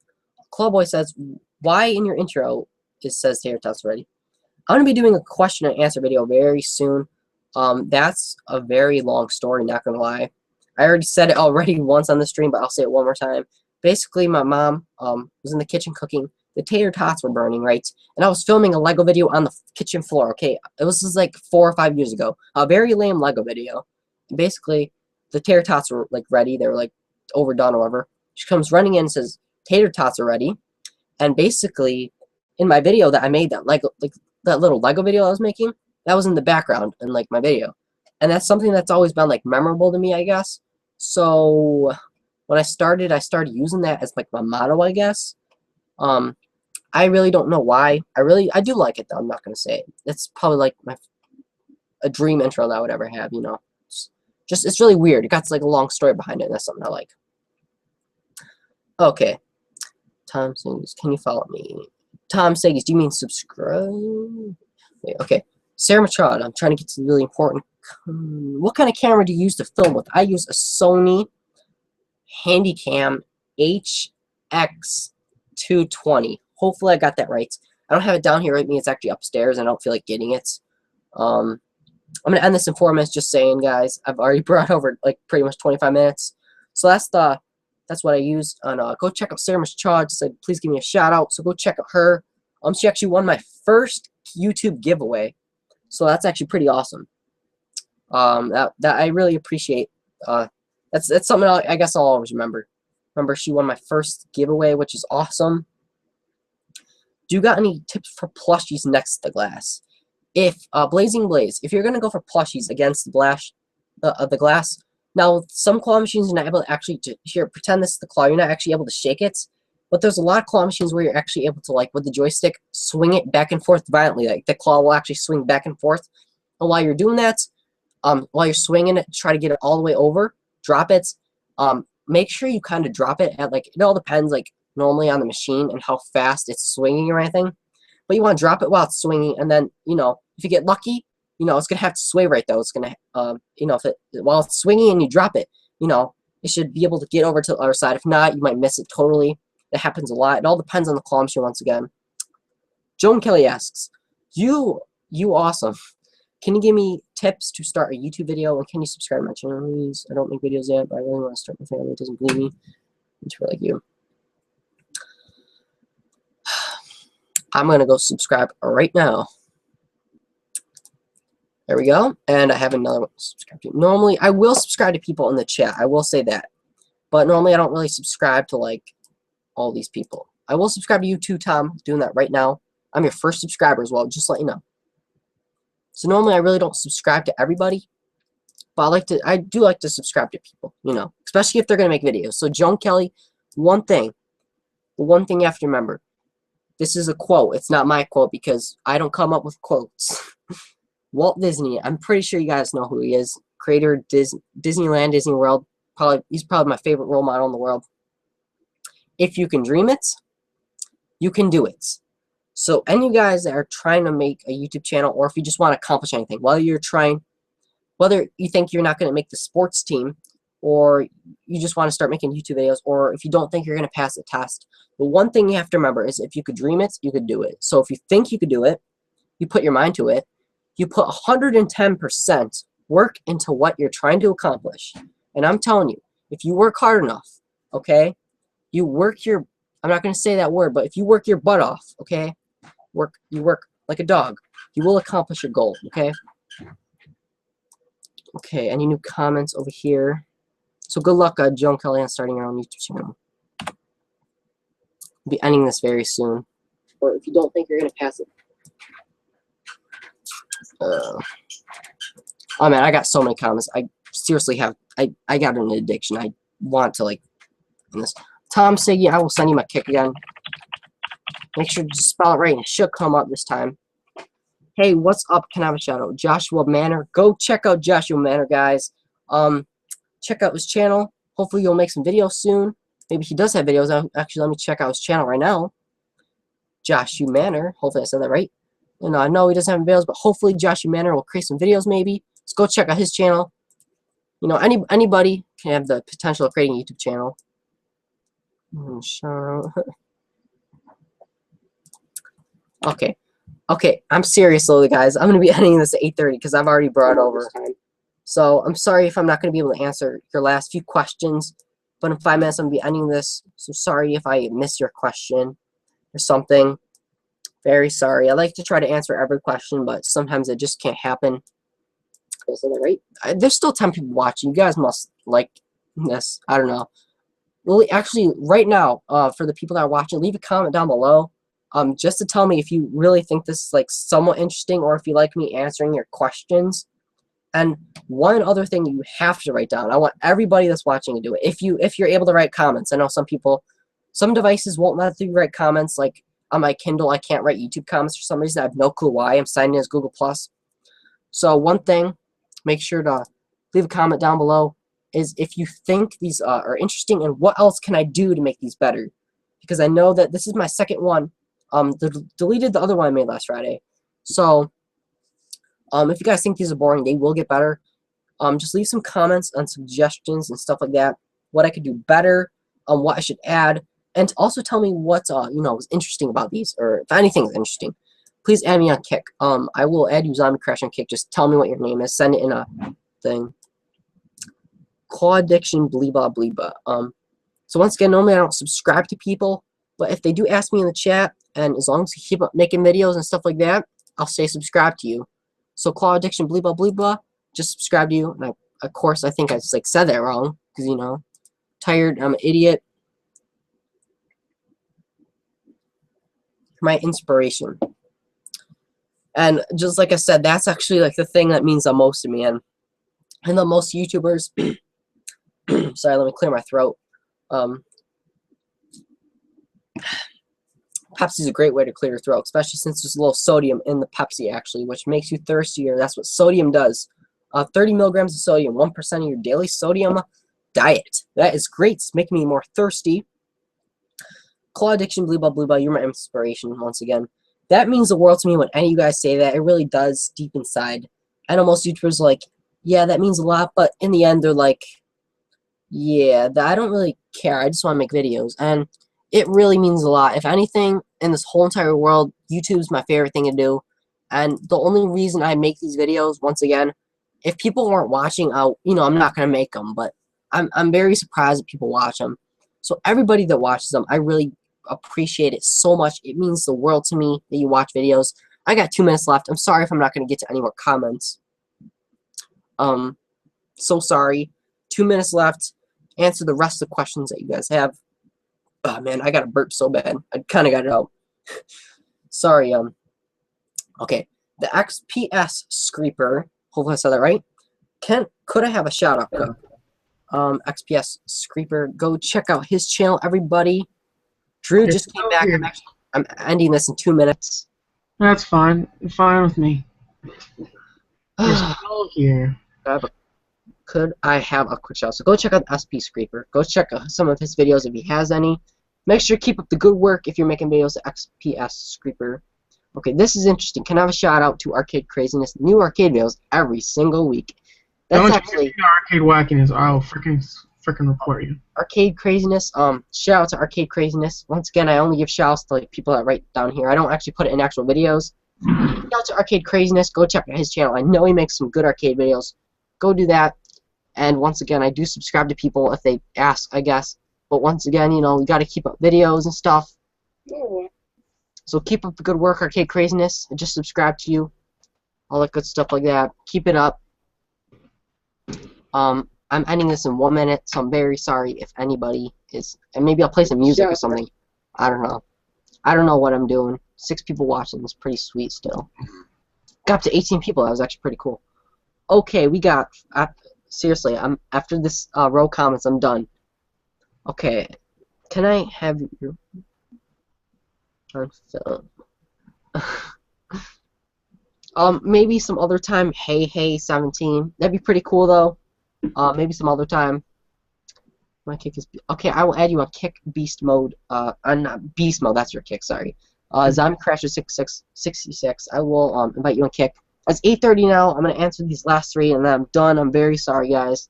Clawboy says, why in your intro it says tater tots ready? I'm gonna be doing a question and answer video very soon. That's a very long story, not gonna lie. I already said it already once on the stream, but I'll say it one more time. Basically, my mom was in the kitchen cooking. The tater tots were burning, right? And I was filming a Lego video on the kitchen floor, okay? It was just like 4 or 5 years ago. A very lame Lego video. And basically, the tater tots were like ready. They were like overdone or whatever. She comes running in and says, tater tots are ready. And basically, in my video that I made, that little Lego video I was making, that was in the background in like my video. And that's something that's always been like memorable to me, I guess. So when I started using that as like my motto, I guess. I really don't know why. I do like it though. I'm not gonna say it. It's probably like a dream intro that I would ever have. You know, it's really weird. It got like a long story behind it. And that's something I like. Okay, Tom Segis, can you follow me? Tom Segis, do you mean subscribe? Wait, okay, Sarah Machado. I'm trying to get to the really important. What kind of camera do you use to film with? I use a Sony Handycam HX220. Hopefully I got that right. I don't have it down here with me. It's actually upstairs. I don't feel like getting it. I'm going to end this in 4 minutes just saying, guys. I've already brought over like pretty much 25 minutes. So that's what I use. And go check out Sarah Machado. Said, please give me a shout out. So go check out her. She actually won my first YouTube giveaway. So that's actually pretty awesome. That I really appreciate. That's something I guess I'll always remember. Remember, she won my first giveaway, which is awesome. Do you got any tips for plushies next to the glass? If Blazing Blaze, if you're gonna go for plushies against the glass, now some claw machines you're not able to actually pretend this is the claw. You're not actually able to shake it, but there's a lot of claw machines where you're actually able to, like with the joystick, swing it back and forth violently. Like the claw will actually swing back and forth, and while you're doing that, while you're swinging it, try to get it all the way over. Drop it. Make sure you kind of drop it at like, it all depends like normally on the machine and how fast it's swinging or anything. But you want to drop it while it's swinging, and then, you know, if you get lucky, you know, it's going to have to sway right though. It's going to, you know, while it's swinging and you drop it, you know, it should be able to get over to the other side. If not, you might miss it totally. That happens a lot. It all depends on the claw machine once again. Joan Kelly asks, you awesome. Can you give me tips to start a YouTube video, and can you subscribe to my channel, please? I don't make videos yet, but I really want to start my family. It doesn't believe me. It's for like you. I'm going to go subscribe right now. There we go. And I have another one to subscribe to. Normally, I will subscribe to people in the chat. I will say that. But normally, I don't really subscribe to, like, all these people. I will subscribe to you too, Tom. I'm doing that right now. I'm your first subscriber as well, just to let you know. So normally, I really don't subscribe to everybody. But I do like to subscribe to people, you know. Especially if they're going to make videos. So, Joan Kelly, the one thing you have to remember. This is a quote. It's not my quote because I don't come up with quotes. Walt Disney. I'm pretty sure you guys know who he is. Creator of Disneyland, Disney World. He's probably my favorite role model in the world. If you can dream it, you can do it. So any of you guys that are trying to make a YouTube channel, or if you just want to accomplish anything, whether you think you're not going to make the sports team, or you just want to start making YouTube videos, or if you don't think you're going to pass the test, the one thing you have to remember is if you could dream it, you could do it. So if you think you could do it, you put your mind to it, you put 110% work into what you're trying to accomplish. And I'm telling you, if you work hard enough, okay, I'm not going to say that word, but if you work your butt off, okay, you work like a dog, you will accomplish your goal, okay? Okay, any new comments over here? So good luck, Joan Kelly, on starting your own YouTube channel. I'll be ending this very soon. Or if you don't think you're going to pass it. Oh man, I got so many comments. I seriously have, I got an addiction. I want to like, this. Tom Siggy, I will send you my kick again. Make sure to spell it right, and it should come up this time. Hey, what's up? Can I have a shout out? Joshua Manor. Go check out Joshua Manor, guys. Check out his channel. Hopefully you'll make some videos soon. Maybe he does have videos. Actually, let me check out his channel right now. Joshua Manor. Hopefully I said that right. And I know he doesn't have videos, but hopefully Joshua Manor will create some videos maybe. So go check out his channel. You know, anybody can have the potential of creating a YouTube channel. Okay. Okay, I'm serious, slowly, guys. I'm gonna be ending this at 8:30 because I've already brought over time. So I'm sorry if I'm not gonna be able to answer your last few questions, but in 5 minutes I'm gonna be ending this. So sorry if I miss your question or something. Very sorry. I like to try to answer every question, but sometimes it just can't happen. Is that right? There's still 10 people watching. You guys must like this. I don't know. Well, actually, right now, for the people that are watching, leave a comment down below. Just to tell me if you really think this is like somewhat interesting, or if you like me answering your questions. And one other thing you have to write down. I want everybody that's watching to do it. If you're able to write comments. I know some devices won't let you write comments. Like on my Kindle, I can't write YouTube comments for some reason. I have no clue why. I'm signed in as Google+. So one thing, make sure to leave a comment down below is if you think these are interesting and what else can I do to make these better. Because I know that this is my second one. Deleted the other one I made last Friday. So if you guys think these are boring, they will get better. Just leave some comments and suggestions and stuff like that. What I could do better, what I should add, and also tell me what was interesting about these, or if anything is interesting. Please add me on Kick. I will add you Zombie Crash on Kick. Just tell me what your name is. Send it in a thing. Claw Addiction, bleeba bleeba. So once again, normally I don't subscribe to people, but if they do ask me in the chat, and as long as you keep up making videos and stuff like that, I'll say subscribe to you. So Claw Addiction, bleeba bleeba, just subscribe to you. And of course, I think I just said that wrong because tired. I'm an idiot. My inspiration. And just like I said, that's actually like the thing that means the most to me. And the most YouTubers. Sorry, let me clear my throat. Pepsi's a great way to clear your throat, especially since there's a little sodium in the Pepsi, actually, which makes you thirstier. That's what sodium does. 30 milligrams of sodium, 1% of your daily sodium diet. That is great. It's making me more thirsty. Claw Addiction, bleeba bleeba, you're my inspiration once again. That means the world to me when any of you guys say that. It really does deep inside. I know most YouTubers are like, yeah, that means a lot, but in the end, they're like, yeah, I don't really care. I just want to make videos. And it really means a lot. If anything, in this whole entire world, YouTube's my favorite thing to do. And the only reason I make these videos, once again, if people weren't watching, I'm not going to make them. But I'm very surprised that people watch them. So everybody that watches them, I really appreciate it so much. It means the world to me that you watch videos. I got 2 minutes left. I'm sorry if I'm not going to get to any more comments. So sorry. 2 minutes left. Answer the rest of the questions that you guys have. Oh man, I got a burp so bad. I kind of got it out. Sorry. Okay. The XPS Screeper. Hopefully I said that right. Could I have a shout out? XPS Screeper. Go check out his channel, everybody. Drew just came back. I'm ending this in 2 minutes. That's fine. Fine with me. You're still here. Could I have a quick shout? So go check out the SP Screeper. Go check out some of his videos if he has any. Make sure to keep up the good work if you're making videos to XPS Screeper. Okay, this is interesting. Can I have a shout out to Arcade Craziness? New arcade videos every single week. That's actually Arcade Wackiness. I'll freaking report you. Arcade Craziness. Shout out to Arcade Craziness. Once again, I only give shout outs to like people that write down here. I don't actually put it in actual videos. Shout out to Arcade Craziness. Go check out his channel. I know he makes some good arcade videos. Go do that. And once again, I do subscribe to people if they ask, I guess. But once again, we got to keep up videos and stuff. So keep up the good work, Arcade Craziness. I just subscribe to you. All that good stuff like that. Keep it up. I'm ending this in 1 minute, so I'm very sorry if anybody is... And maybe I'll play some music or something. I don't know. I don't know what I'm doing. 6 people watching is pretty sweet still. Got up to 18 people. That was actually pretty cool. Okay, we got... Seriously, after this row comments, I'm done. Okay, can I have you? Maybe some other time. Hey 17. That'd be pretty cool though. Maybe some other time. My kick is okay. I will add you on Kick Beast mode. Not Beast mode. That's your kick. Sorry. Zombie Crasher 66. I will invite you on Kick. It's 8:30 now. I'm gonna answer these last 3, and then I'm done. I'm very sorry, guys.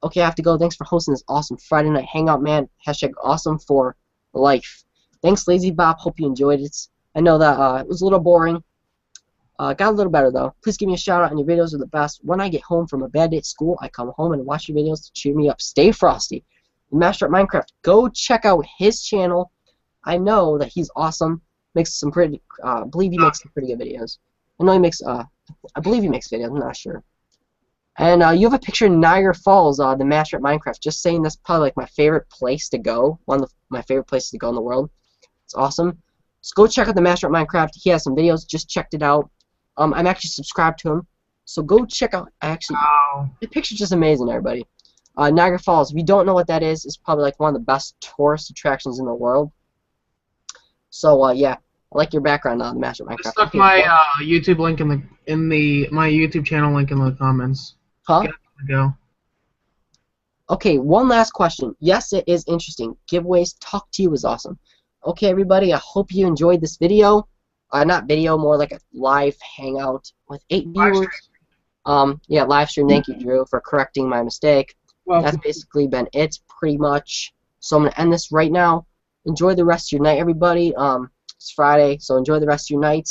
Okay, I have to go. Thanks for hosting this awesome Friday night hangout, man. Hashtag awesome for life. Thanks, Lazy Bob. Hope you enjoyed it. I know that it was a little boring. Got a little better though. Please give me a shout out, and your videos are the best. When I get home from a bad day at school, I come home and watch your videos to cheer me up. Stay frosty. Master at Minecraft. Go check out his channel. I know that he's awesome. Makes some pretty. I believe he makes some pretty good videos. I know he makes. I believe he makes videos. I'm not sure. And you have a picture of Niagara Falls, the Master at Minecraft. Just saying, that's probably like my favorite place to go. One of my favorite places to go in the world. It's awesome. So go check out the Master at Minecraft. He has some videos. Just checked it out. I'm actually subscribed to him, so go check out. The picture's just amazing, everybody. Niagara Falls. If you don't know what that is, it's probably like one of the best tourist attractions in the world. So yeah, I like your background on the Master Minecraft. I stuck my YouTube link my YouTube channel link in the comments. Huh? Go. Okay, one last question. Yes, it is interesting. Giveaways, talk to you is awesome. Okay, everybody, I hope you enjoyed this video. Not video, more like a live hangout with 8 viewers. Yeah, live stream. Thank you, Drew, for correcting my mistake. Well, That's basically been it, pretty much. So I'm gonna end this right now. Enjoy the rest of your night, everybody. It's Friday, so enjoy the rest of your night.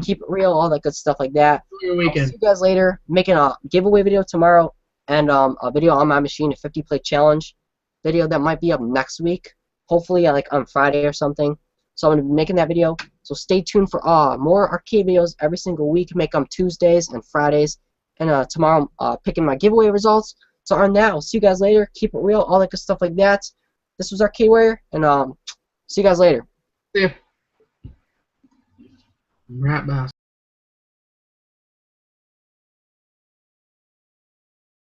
Keep it real, all that good stuff like that. your weekend. I'll see you guys later. Making a giveaway video tomorrow, and a video on my machine, a 50-play challenge video that might be up next week. Hopefully, like on Friday or something. So I'm going to be making that video. So stay tuned for more arcade videos every single week. Make them Tuesdays and Fridays. And tomorrow I'm picking my giveaway results. So on that, I'll see you guys later. Keep it real, all that good stuff like that. This was Arcade Warrior, and see you guys later. See ya. Rat bastard.